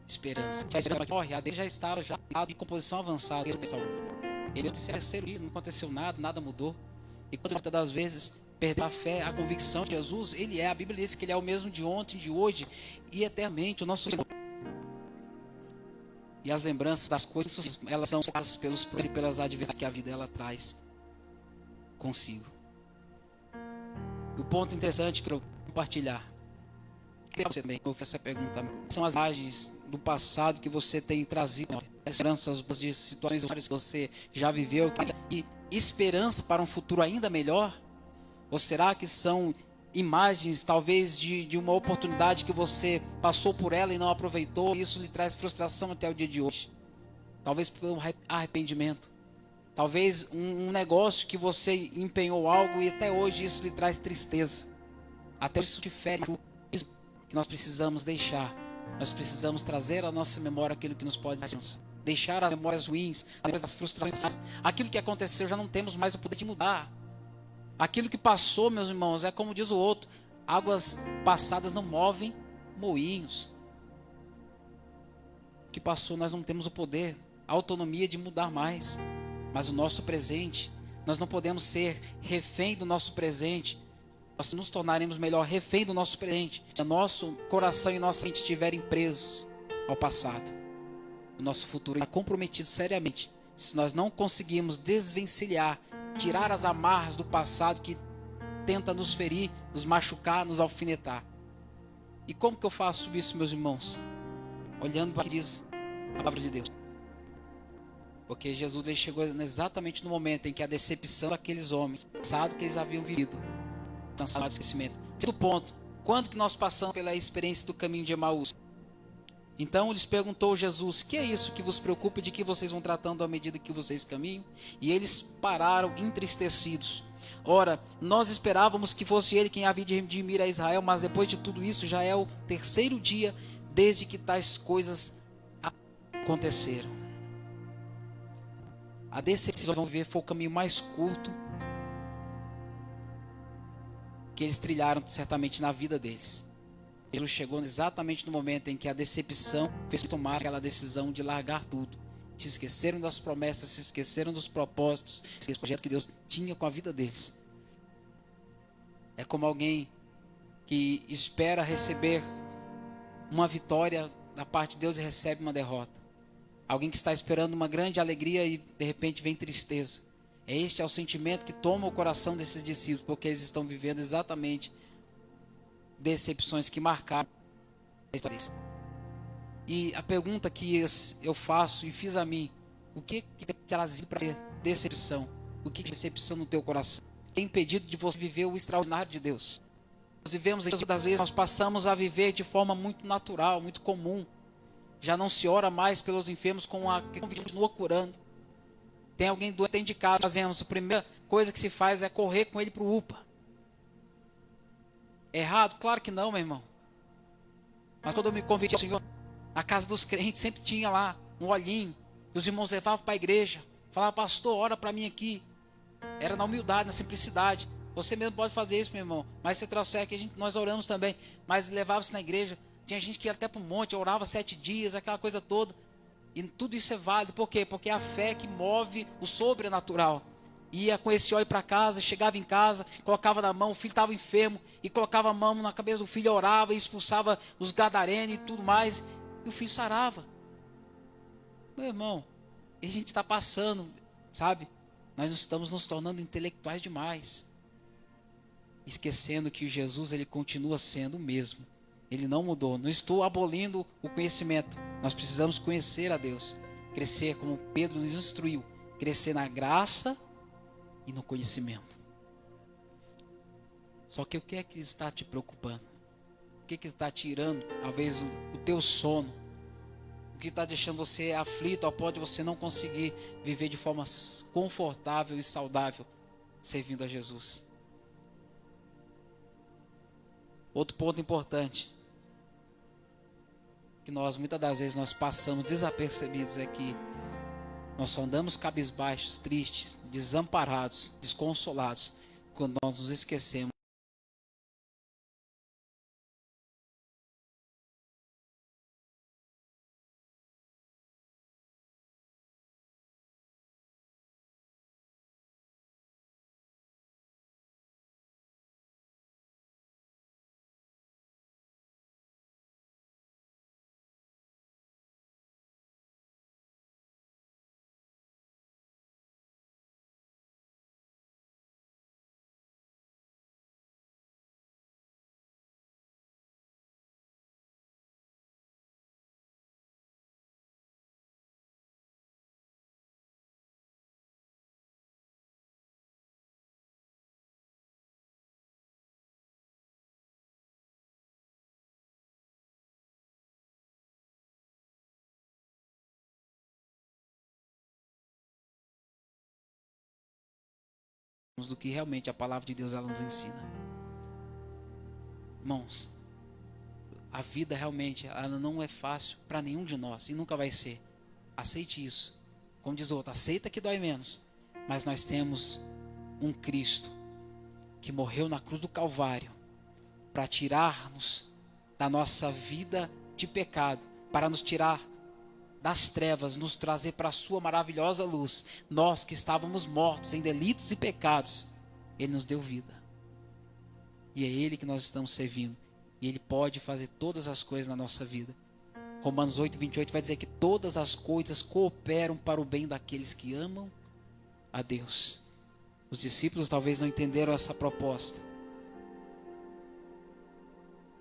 esperança. A dele já estava de composição avançada. Ele disse, não aconteceu nada, nada mudou. E muitas das vezes perdeu a fé, a convicção de Jesus, Ele é. A Bíblia diz que Ele é o mesmo de ontem, de hoje e eternamente. O nosso e as lembranças das coisas, elas são pelos e pelas adversidades que a vida ela traz consigo. O ponto interessante que eu vou compartilhar você também com essa pergunta são as imagens do passado que você tem trazido, as lembranças de situações que você já viveu, e esperança para um futuro ainda melhor? Ou será que são imagens, talvez, de uma oportunidade que você passou por ela e não aproveitou, e isso lhe traz frustração até o dia de hoje? Talvez por um arrependimento. Talvez um negócio que você empenhou algo e até hoje isso lhe traz tristeza. Até isso te fere. Isso que nós precisamos deixar. Nós precisamos trazer à nossa memória aquilo que nos pode deixar as memórias ruins, as frustrações. Aquilo que aconteceu já não temos mais o poder de mudar. Aquilo que passou, meus irmãos, é como diz o outro: águas passadas não movem moinhos. O que passou nós não temos o poder, a autonomia de mudar mais. Mas o nosso presente, nós não podemos ser refém do nosso presente. Nós nos tornaremos melhor refém do nosso presente se o nosso coração e nossa mente estiverem presos ao passado. O nosso futuro está comprometido seriamente se nós não conseguirmos desvencilhar, tirar as amarras do passado que tenta nos ferir, nos machucar, nos alfinetar. E como que eu faço isso, meus irmãos? Olhando para o que diz a palavra de Deus. Porque Jesus ele chegou exatamente no momento em que a decepção daqueles homens, passado que eles haviam vivido, cansado de esquecimento. Segundo ponto, quando que nós passamos pela experiência do caminho de Emaús? Então lhes perguntou Jesus: que é isso que vos preocupa, de que vocês vão tratando à medida que vocês caminham? E eles pararam entristecidos. Ora, nós esperávamos que fosse ele quem havia de redimir a Israel, mas depois de tudo isso já é o terceiro dia desde que tais coisas aconteceram. A decepção, vamos ver, foi o caminho mais curto que eles trilharam certamente na vida deles. Jesus chegou exatamente no momento em que a decepção fez tomar aquela decisão de largar tudo. Se esqueceram das promessas, se esqueceram dos propósitos, dos projetos que Deus tinha com a vida deles. É como alguém que espera receber uma vitória da parte de Deus e recebe uma derrota. Alguém que está esperando uma grande alegria e de repente vem tristeza. Este é o sentimento que toma o coração desses discípulos, porque eles estão vivendo exatamente decepções que marcaram a história deles. E a pergunta que eu faço e fiz a mim: o que tem trazido para ser decepção? O que é decepção no teu coração? Tem impedido de você viver o extraordinário de Deus? Nós vivemos, muitas vezes, nós passamos a viver de forma muito natural, muito comum. Já não se ora mais pelos enfermos com a que continua curando. Tem alguém doente dentro de casa, fazemos, a primeira coisa que se faz é correr com ele para o UPA. Errado? Claro que não, meu irmão. Mas quando eu me converti ao Senhor, na casa dos crentes sempre tinha lá um olhinho. E os irmãos levavam para a igreja. Falavam: pastor, ora para mim aqui. Era na humildade, na simplicidade. Você mesmo pode fazer isso, meu irmão. Mas se trouxer aqui, nós oramos também. Mas levava-se na igreja. Tinha gente que ia até para o monte, orava 7 dias, aquela coisa toda. E tudo isso é válido. Por quê? Porque é a fé que move o sobrenatural. Ia com esse óleo para casa, chegava em casa, colocava na mão, o filho estava enfermo, e colocava a mão na cabeça do filho, orava e expulsava os gadarenos e tudo mais, e o filho sarava. Meu irmão, a gente está passando, sabe? Nós estamos nos tornando intelectuais demais, esquecendo que Jesus ele continua sendo o mesmo. Ele não mudou. Não estou abolindo o conhecimento. Nós precisamos conhecer a Deus, crescer como Pedro nos instruiu, crescer na graça e no conhecimento. Só que o que é que está te preocupando? O que é que está tirando, talvez, o teu sono? O que está deixando você aflito ao ponto de você não conseguir viver de forma confortável e saudável servindo a Jesus? Outro ponto importante que nós muitas das vezes nós passamos desapercebidos é que nós só andamos cabisbaixos, tristes, desamparados, desconsolados quando nós nos esquecemos do que realmente a palavra de Deus ela nos ensina. Irmãos, a vida realmente ela não é fácil para nenhum de nós e nunca vai ser. Aceite isso. Como diz o outro, aceita que dói menos. Mas nós temos um Cristo que morreu na cruz do Calvário para tirar-nos da nossa vida de pecado, para nos tirar das trevas, nos trazer para a sua maravilhosa luz. Nós que estávamos mortos em delitos e pecados, Ele nos deu vida. E é Ele que nós estamos servindo. E Ele pode fazer todas as coisas na nossa vida. Romanos 8:28 vai dizer que todas as coisas cooperam para o bem daqueles que amam a Deus. Os discípulos talvez não entenderam essa proposta.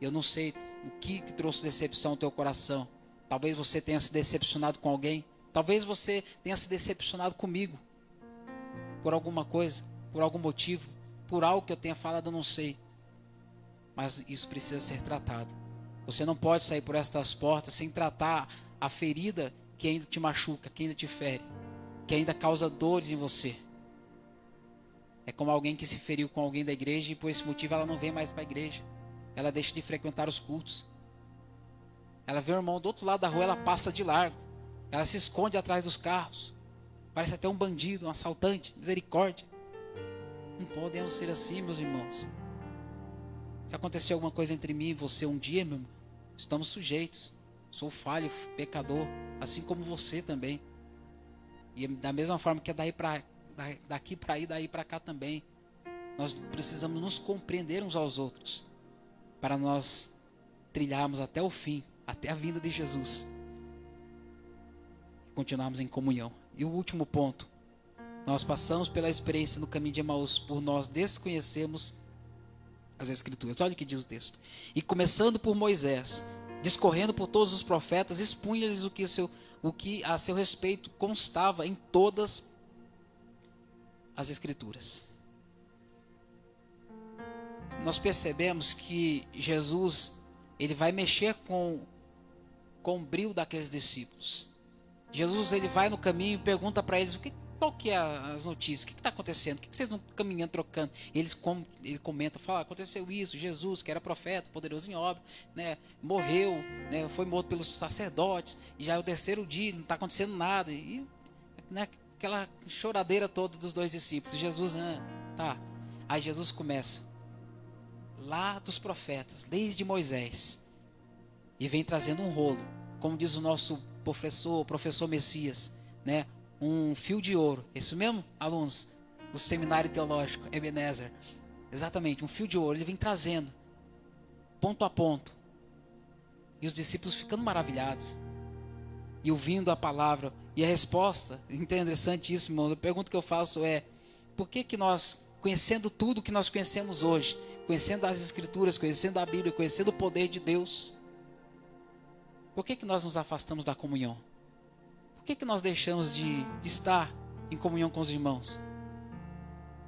Eu não sei o que trouxe decepção ao teu coração. Talvez você tenha se decepcionado com alguém. Talvez você tenha se decepcionado comigo. Por alguma coisa, por algum motivo, por algo que eu tenha falado, eu não sei. Mas isso precisa ser tratado. Você não pode sair por estas portas sem tratar a ferida que ainda te machuca, que ainda te fere, que ainda causa dores em você. É como alguém que se feriu com alguém da igreja e por esse motivo ela não vem mais para a igreja. Ela deixa de frequentar os cultos. Ela vê o irmão do outro lado da rua, ela passa de largo. Ela se esconde atrás dos carros. Parece até um bandido, um assaltante. Misericórdia. Não podemos ser assim, meus irmãos. Se acontecer alguma coisa entre mim e você um dia, meu irmão, estamos sujeitos. Sou falho, pecador, assim como você também. E da mesma forma que é daqui para aí, daí para cá também. Nós precisamos nos compreender uns aos outros, para nós trilharmos até o fim, até a vinda de Jesus. E continuarmos em comunhão. E o último ponto. Nós passamos pela experiência no caminho de Emaús por nós desconhecermos as Escrituras. Olha o que diz o texto. E começando por Moisés, discorrendo por todos os profetas, expunha-lhes o que a seu respeito constava em todas as Escrituras. Nós percebemos que Jesus, ele vai mexer com o brio daqueles discípulos. Jesus, ele vai no caminho e pergunta para eles qual que é as notícias, o que está acontecendo, o que vocês estão caminhando, trocando. Ele comenta, fala, aconteceu isso, Jesus, que era profeta, poderoso em obra, né, morreu, né, foi morto pelos sacerdotes, e já é o terceiro dia, não está acontecendo nada, e né, aquela choradeira toda dos dois discípulos. Jesus, tá. Aí Jesus começa, lá dos profetas, desde Moisés, e vem trazendo um rolo, como diz o nosso professor Messias, né, um fio de ouro. Isso mesmo, alunos do seminário teológico Ebenezer? Exatamente, um fio de ouro. Ele vem trazendo, ponto a ponto, e os discípulos ficando maravilhados e ouvindo a palavra. E a resposta, interessante isso, irmão, a pergunta que eu faço é: por que nós, conhecendo tudo que nós conhecemos hoje, conhecendo as Escrituras, conhecendo a Bíblia, conhecendo o poder de Deus, por que nós nos afastamos da comunhão? Por que nós deixamos de estar em comunhão com os irmãos?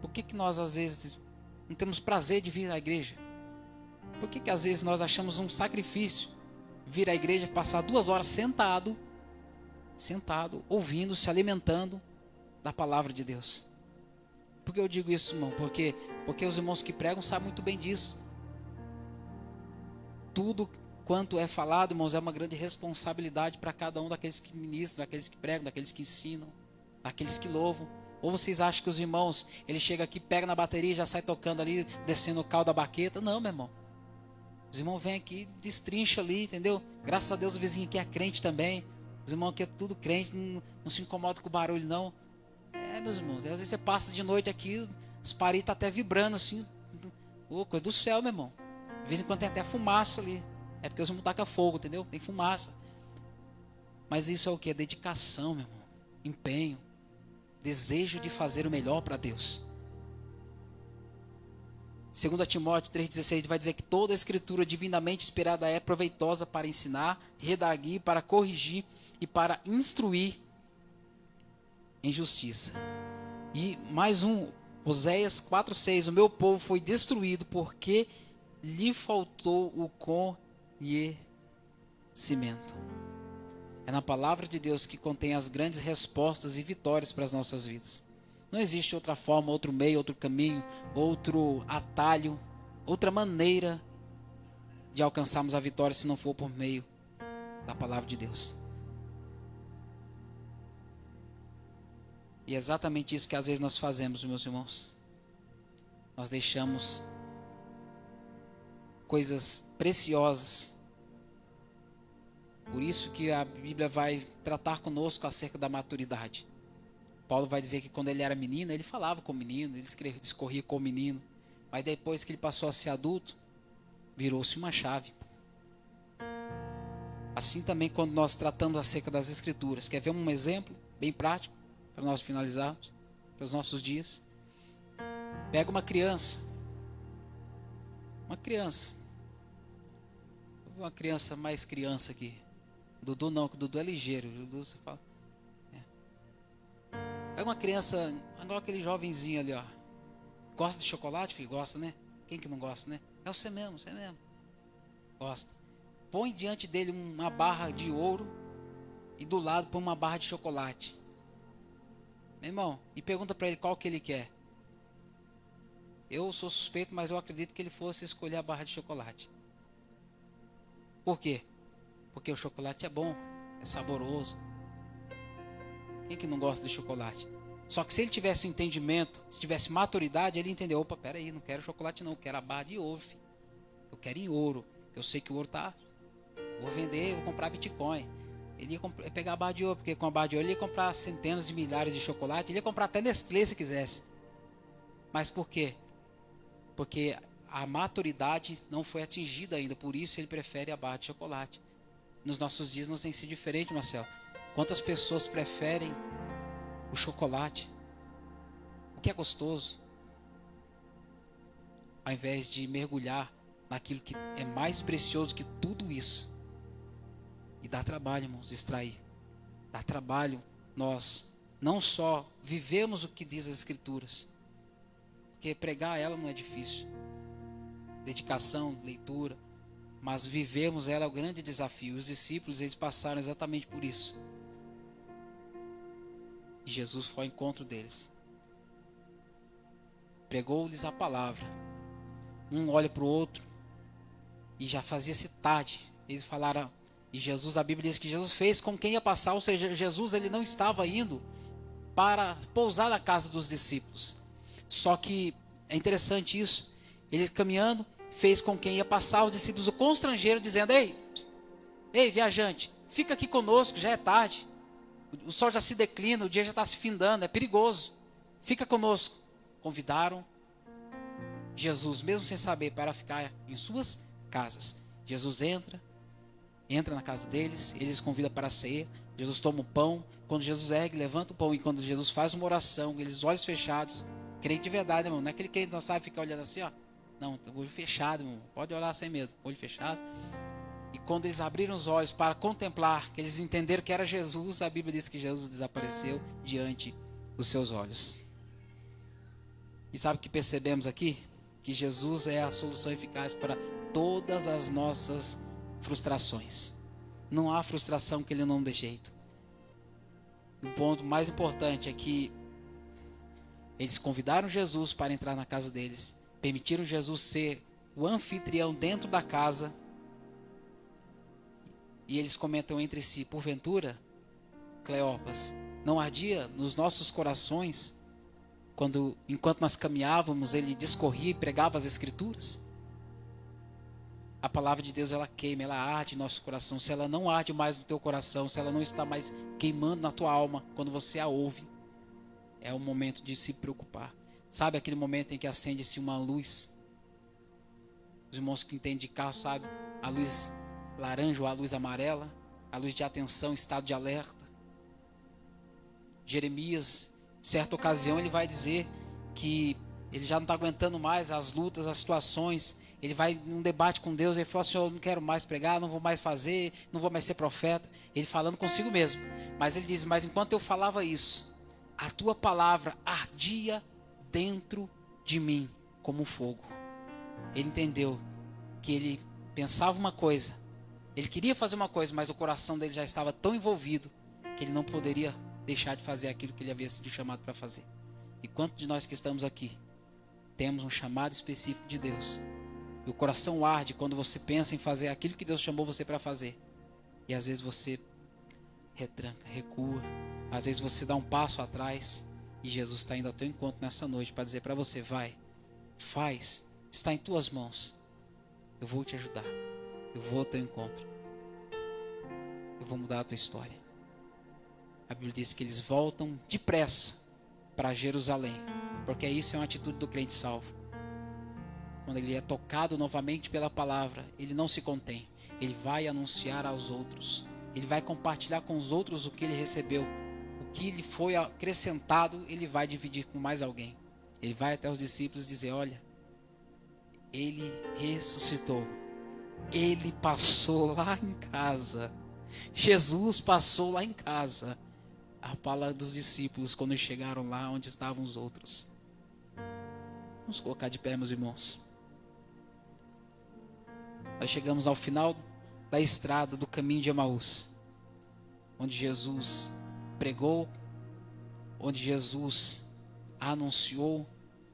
Por que nós às vezes não temos prazer de vir à igreja? Por que às vezes nós achamos um sacrifício vir à igreja, passar 2 horas sentado, ouvindo, se alimentando da palavra de Deus? Por que eu digo isso, irmão? Porque os irmãos que pregam sabem muito bem disso. Tudo quanto é falado, irmãos, é uma grande responsabilidade para cada um daqueles que ministram, daqueles que pregam, daqueles que ensinam, daqueles que louvam. Ou vocês acham que os irmãos, ele chega aqui, pega na bateria e já sai tocando ali, descendo o cal da baqueta? Não, meu irmão. Os irmãos vêm aqui, destrincha ali, entendeu? Graças a Deus o vizinho aqui é crente também. Os irmãos aqui é tudo crente, não se incomoda com o barulho, não. Meus irmãos, às vezes você passa de noite aqui, as paredes estão até vibrando assim. Coisa do céu, meu irmão. De vez em quando tem até fumaça ali. É porque os irmãos tacam fogo, entendeu? Tem fumaça. Mas isso é o que? É dedicação, meu irmão. Empenho. Desejo de fazer o melhor para Deus. 2 Timóteo 3,16 vai dizer que toda a escritura divinamente inspirada é proveitosa para ensinar, redarguir, para corrigir e para instruir em justiça. E mais um, Oséias 4,6: o meu povo foi destruído porque lhe faltou o conhecimento. É na palavra de Deus que contém as grandes respostas e vitórias para as nossas vidas. Não existe outra forma, outro meio, outro caminho, outro atalho, outra maneira de alcançarmos a vitória se não for por meio da palavra de Deus. E é exatamente isso que às vezes nós fazemos, meus irmãos. Nós deixamos coisas preciosas. Por isso que a Bíblia vai tratar conosco acerca da maturidade. Paulo vai dizer que quando ele era menino, ele falava com o menino, ele discorria com o menino. Mas depois que ele passou a ser adulto, virou-se uma chave. Assim também quando nós tratamos acerca das Escrituras. Quer ver um exemplo bem prático para nós finalizarmos, para os nossos dias? Pega uma criança. Uma criança mais criança aqui. O Dudu não, que o Dudu é ligeiro. O Dudu você fala. Pega uma criança, igual aquele jovenzinho ali, ó. Gosta de chocolate, filho? Gosta, né? Quem que não gosta, né? É você mesmo. Gosta. Põe diante dele uma barra de ouro e do lado põe uma barra de chocolate. Meu irmão, e pergunta para ele qual que ele quer. Eu sou suspeito, mas eu acredito que ele fosse escolher a barra de chocolate. Por quê? Porque o chocolate é bom, é saboroso. Quem que não gosta de chocolate? Só que se ele tivesse entendimento, se tivesse maturidade, ele entendeu: opa, peraí, não quero chocolate não, eu quero a barra de ouro, filho. Eu quero em ouro. Eu sei que o ouro tá, vou vender, vou comprar Bitcoin. Ele ia pegar a barra de ouro, porque com a barra de ouro ele ia comprar centenas de milhares de chocolate, ele ia comprar até Nestlé se quisesse. Mas por quê? Porque a maturidade não foi atingida ainda, por isso ele prefere a barra de chocolate. Nos nossos dias não tem sido diferente, Marcelo. Quantas pessoas preferem o chocolate, o que é gostoso, ao invés de mergulhar naquilo que é mais precioso que tudo isso. E dá trabalho, irmãos, extrair. Dá trabalho nós não só vivemos o que diz as Escrituras, porque pregar ela não é difícil. Dedicação, leitura, mas vivemos ela é o grande desafio. Os discípulos, eles passaram exatamente por isso. E Jesus foi ao encontro deles. Pregou-lhes a palavra. Um olha para o outro e já fazia-se tarde. Eles falaram, e Jesus, a Bíblia diz que Jesus fez com quem ia passar, ou seja, Jesus ele não estava indo para pousar na casa dos discípulos. Só que é interessante isso. Ele caminhando, fez com quem ia passar, os discípulos o constrangeram, dizendo: Ei, viajante, fica aqui conosco, já é tarde. O sol já se declina, o dia já está se findando, é perigoso. Fica conosco. Convidaram Jesus, mesmo sem saber, para ficar em suas casas. Jesus entra na casa deles, eles convidam para a ceia. Jesus toma o pão. Quando Jesus ergue, levanta o pão. E quando Jesus faz uma oração, eles olhos fechados, crente de verdade, irmão. Não é aquele crente que não sabe ficar olhando assim, ó. Não, olho fechado, irmão. Pode orar sem medo, olho fechado. E quando eles abriram os olhos para contemplar, que eles entenderam que era Jesus, a Bíblia diz que Jesus desapareceu diante dos seus olhos. E sabe o que percebemos aqui? Que Jesus é a solução eficaz para todas as nossas frustrações. Não há frustração que ele não dê jeito. O ponto mais importante é que eles convidaram Jesus para entrar na casa deles, permitiram Jesus ser o anfitrião dentro da casa. E eles comentam entre si: porventura, Cleopas, não ardia nos nossos corações quando, enquanto nós caminhávamos, ele discorria e pregava as Escrituras? A palavra de Deus, ela queima, ela arde em nosso coração. Se ela não arde mais no teu coração, se ela não está mais queimando na tua alma, quando você a ouve, é o momento de se preocupar. Sabe aquele momento em que acende-se uma luz? Os irmãos que entendem de carro sabem, a luz laranja ou a luz amarela, a luz de atenção, estado de alerta. Jeremias, certa ocasião, ele vai dizer que ele já não está aguentando mais as lutas, as situações. Ele vai num debate com Deus, ele fala: Senhor, eu não quero mais pregar, não vou mais fazer, não vou mais ser profeta. Ele falando consigo mesmo. Mas ele diz: mas enquanto eu falava isso, a tua palavra ardia dentro de mim como fogo. Ele entendeu que ele pensava uma coisa, ele queria fazer uma coisa, mas o coração dele já estava tão envolvido que ele não poderia deixar de fazer aquilo que ele havia sido chamado para fazer. E quantos de nós que estamos aqui temos um chamado específico de Deus? E o coração arde quando você pensa em fazer aquilo que Deus chamou você para fazer. E às vezes você retranca, recua. Às vezes você dá um passo atrás. E Jesus está indo ao teu encontro nessa noite para dizer para você: vai, faz, está em tuas mãos. Eu vou te ajudar. Eu vou ao teu encontro. Eu vou mudar a tua história. A Bíblia diz que eles voltam depressa para Jerusalém. Porque isso é uma atitude do crente salvo. Quando ele é tocado novamente pela palavra, ele não se contém. Ele vai anunciar aos outros. Ele vai compartilhar com os outros o que ele recebeu. O que lhe foi acrescentado, ele vai dividir com mais alguém. Ele vai até os discípulos dizer: olha, ele ressuscitou. Ele passou lá em casa. Jesus passou lá em casa. A palavra dos discípulos quando chegaram lá onde estavam os outros. Vamos colocar de pé, meus irmãos. Nós chegamos ao final da estrada do caminho de Emaús, onde Jesus pregou, onde Jesus anunciou,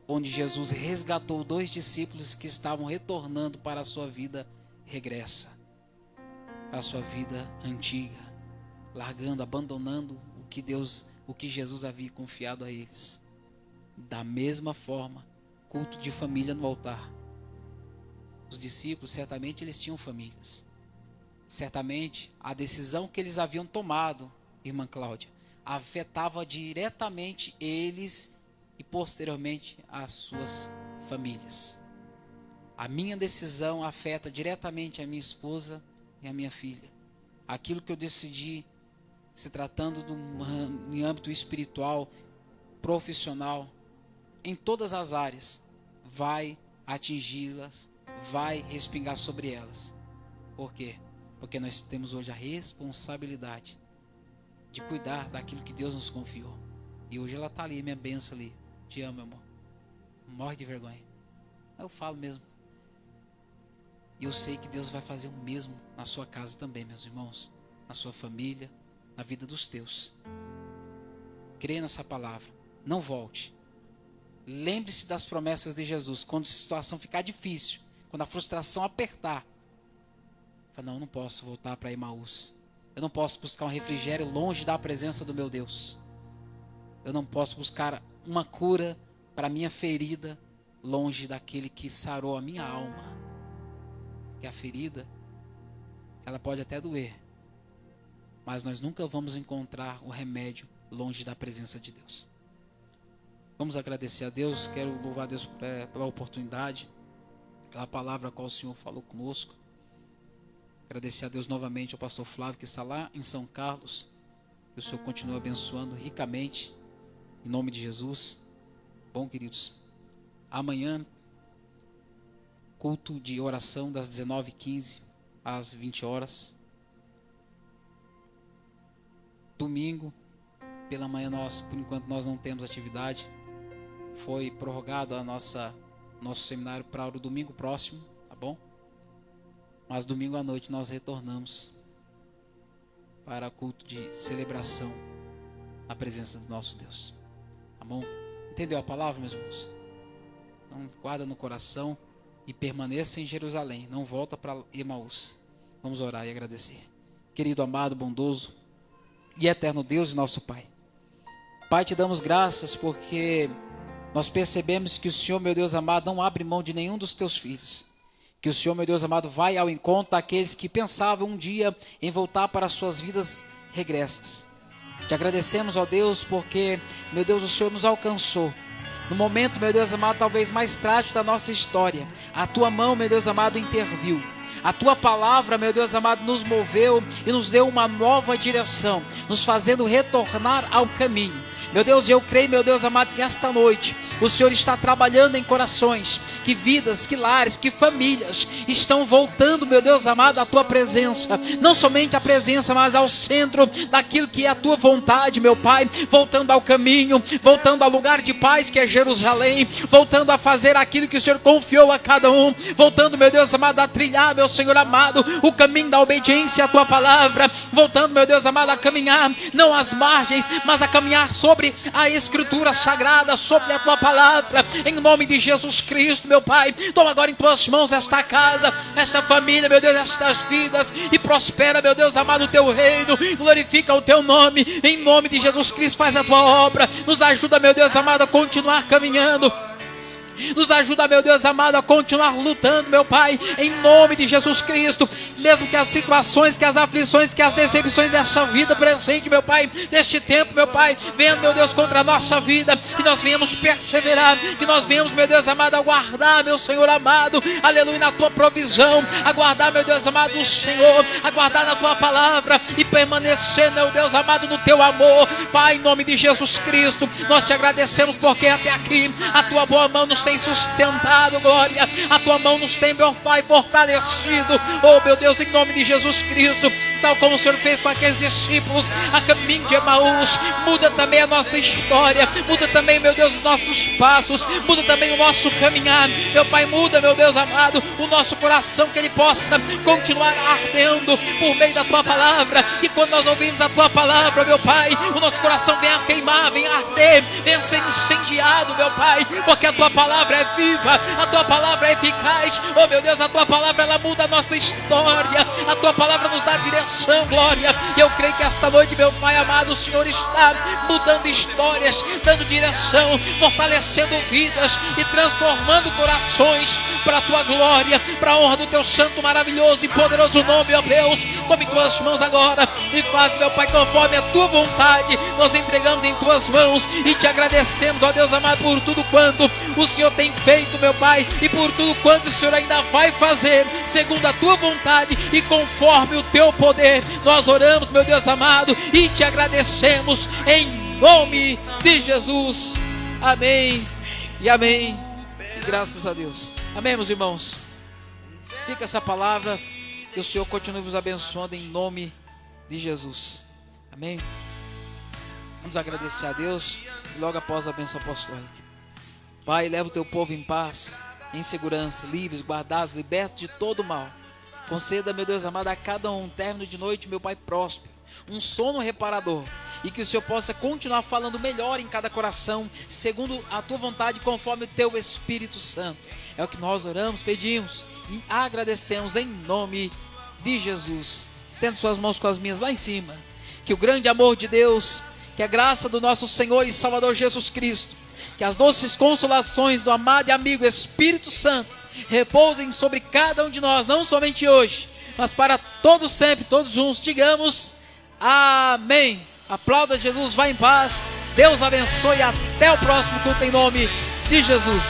onde Jesus resgatou 2 discípulos que estavam retornando para a sua vida regressa, para a sua vida antiga, largando, abandonando o que Jesus havia confiado a eles. Da mesma forma, culto de família no altar. Os discípulos, certamente eles tinham famílias. Certamente a decisão que eles haviam tomado, irmã Cláudia, afetava diretamente eles e posteriormente as suas famílias. A minha decisão afeta diretamente a minha esposa e a minha filha. Aquilo que eu decidi, se tratando em âmbito espiritual, profissional, em todas as áreas, vai atingi-las, vai respingar sobre elas. Por quê? Porque nós temos hoje a responsabilidade de cuidar daquilo que Deus nos confiou. E hoje ela está ali, minha bênção ali. Te amo, meu amor. Morre de vergonha. Eu falo mesmo. E eu sei que Deus vai fazer o mesmo na sua casa também, meus irmãos. Na sua família, na vida dos teus. Creia nessa palavra. Não volte. Lembre-se das promessas de Jesus. Quando a situação ficar difícil, quando a frustração apertar, fala: não, eu não posso voltar para Emaús. Eu não posso buscar um refrigério longe da presença do meu Deus. Eu não posso buscar uma cura para a minha ferida longe daquele que sarou a minha alma. Que a ferida, ela pode até doer, mas nós nunca vamos encontrar o remédio longe da presença de Deus. Vamos agradecer a Deus. Quero louvar a Deus pela oportunidade, pela palavra a qual o Senhor falou conosco. Agradecer a Deus novamente ao pastor Flávio, que está lá em São Carlos. Que o Senhor continue abençoando ricamente, em nome de Jesus. Bom, queridos, amanhã, culto de oração das 19h15 às 20 horas. Domingo, pela manhã, por enquanto nós não temos atividade. Foi prorrogado nosso seminário para o domingo próximo, tá bom? Mas domingo à noite nós retornamos para culto de celebração na presença do nosso Deus. Tá bom? Entendeu a palavra, meus irmãos? Então guarda no coração e permaneça em Jerusalém. Não volta para Emaús. Vamos orar e agradecer. Querido, amado, bondoso e eterno Deus e nosso Pai. Pai, te damos graças porque nós percebemos que o Senhor, meu Deus amado, não abre mão de nenhum dos teus filhos. Que o Senhor, meu Deus amado, vai ao encontro daqueles que pensavam um dia em voltar para as suas vidas regressas. Te agradecemos, ó Deus, porque, meu Deus, o Senhor nos alcançou. No momento, meu Deus amado, talvez mais trágico da nossa história. A tua mão, meu Deus amado, interviu. A tua palavra, meu Deus amado, nos moveu e nos deu uma nova direção, nos fazendo retornar ao caminho. Meu Deus, eu creio, meu Deus amado, que esta noite o Senhor está trabalhando em corações, que vidas, que lares, que famílias estão voltando, meu Deus amado, à tua presença, não somente à presença, mas ao centro daquilo que é a tua vontade, meu Pai, voltando ao caminho, voltando ao lugar de paz que é Jerusalém, voltando a fazer aquilo que o Senhor confiou a cada um, voltando, meu Deus amado, a trilhar, meu Senhor amado, o caminho da obediência à tua palavra, voltando, meu Deus amado, a caminhar, não às margens, mas a caminhar sobre a Escritura Sagrada, sobre a tua palavra, em nome de Jesus Cristo, meu Pai. Toma agora em tuas mãos esta casa, esta família, meu Deus, estas vidas, e prospera, meu Deus amado, o teu reino, glorifica o teu nome, em nome de Jesus Cristo. Faz a tua obra, nos ajuda, meu Deus amado, a continuar caminhando. Nos ajuda, meu Deus amado, a continuar lutando, meu Pai, em nome de Jesus Cristo. Mesmo que as situações, que as aflições, que as decepções dessa vida presente, meu Pai, deste tempo, meu Pai, venham, meu Deus, contra a nossa vida, que nós venhamos perseverar, que nós venhamos, meu Deus amado, aguardar, meu Senhor amado, aleluia, na tua provisão, aguardar, meu Deus amado, no Senhor, aguardar na tua palavra e permanecer, meu Deus amado, no teu amor, Pai, em nome de Jesus Cristo. Nós te agradecemos porque até aqui a tua boa mão nos tem sustentado, glória, a tua mão nos tem, meu Pai, fortalecido, oh meu Deus, em nome de Jesus Cristo, tal como o Senhor fez com aqueles discípulos a caminho de Emaús. Muda também a nossa história, muda também, meu Deus, os nossos passos, muda também o nosso caminhar, meu Pai, muda, meu Deus amado, o nosso coração, que ele possa continuar ardendo por meio da tua palavra, e quando nós ouvimos a tua palavra, meu Pai, o nosso coração venha a queimar, venha a arder, venha a ser incendiado, meu Pai, porque a tua palavra é viva, a tua palavra é eficaz, oh meu Deus, a tua palavra ela muda a nossa história, a tua palavra nos dá direção, glória, e eu creio que esta noite, meu Pai amado, o Senhor está mudando histórias, dando direção, fortalecendo vidas e transformando corações para a tua glória, para a honra do teu santo, maravilhoso e poderoso nome, ó Deus. Tome tuas mãos agora e faz, meu Pai, conforme a tua vontade. Nós entregamos em tuas mãos e te agradecemos, ó Deus amado, por tudo quanto o Senhor tem feito, meu Pai, e por tudo quanto o Senhor ainda vai fazer, segundo a tua vontade e conforme o teu poder. Nós oramos, meu Deus amado, e te agradecemos em nome de Jesus. Amém e amém. E graças a Deus. Amém, meus irmãos. Fica essa palavra, que o Senhor continue vos abençoando em nome de Jesus. Amém. Vamos agradecer a Deus e logo após a bênção apostólica. Pai, leva o teu povo em paz, em segurança, livres, guardados, libertos de todo mal. Conceda, meu Deus amado, a cada um término de noite, meu Pai, próspero, um sono reparador, e que o Senhor possa continuar falando melhor em cada coração, segundo a tua vontade, conforme o teu Espírito Santo. É o que nós oramos, pedimos e agradecemos em nome de Jesus. Estenda suas mãos com as minhas lá em cima. Que o grande amor de Deus, que a graça do nosso Senhor e Salvador Jesus Cristo, que as doces consolações do amado e amigo Espírito Santo repousem sobre cada um de nós, não somente hoje, mas para todos sempre, todos juntos, digamos amém. Aplauda Jesus, vá em paz, Deus abençoe, até o próximo culto em nome de Jesus.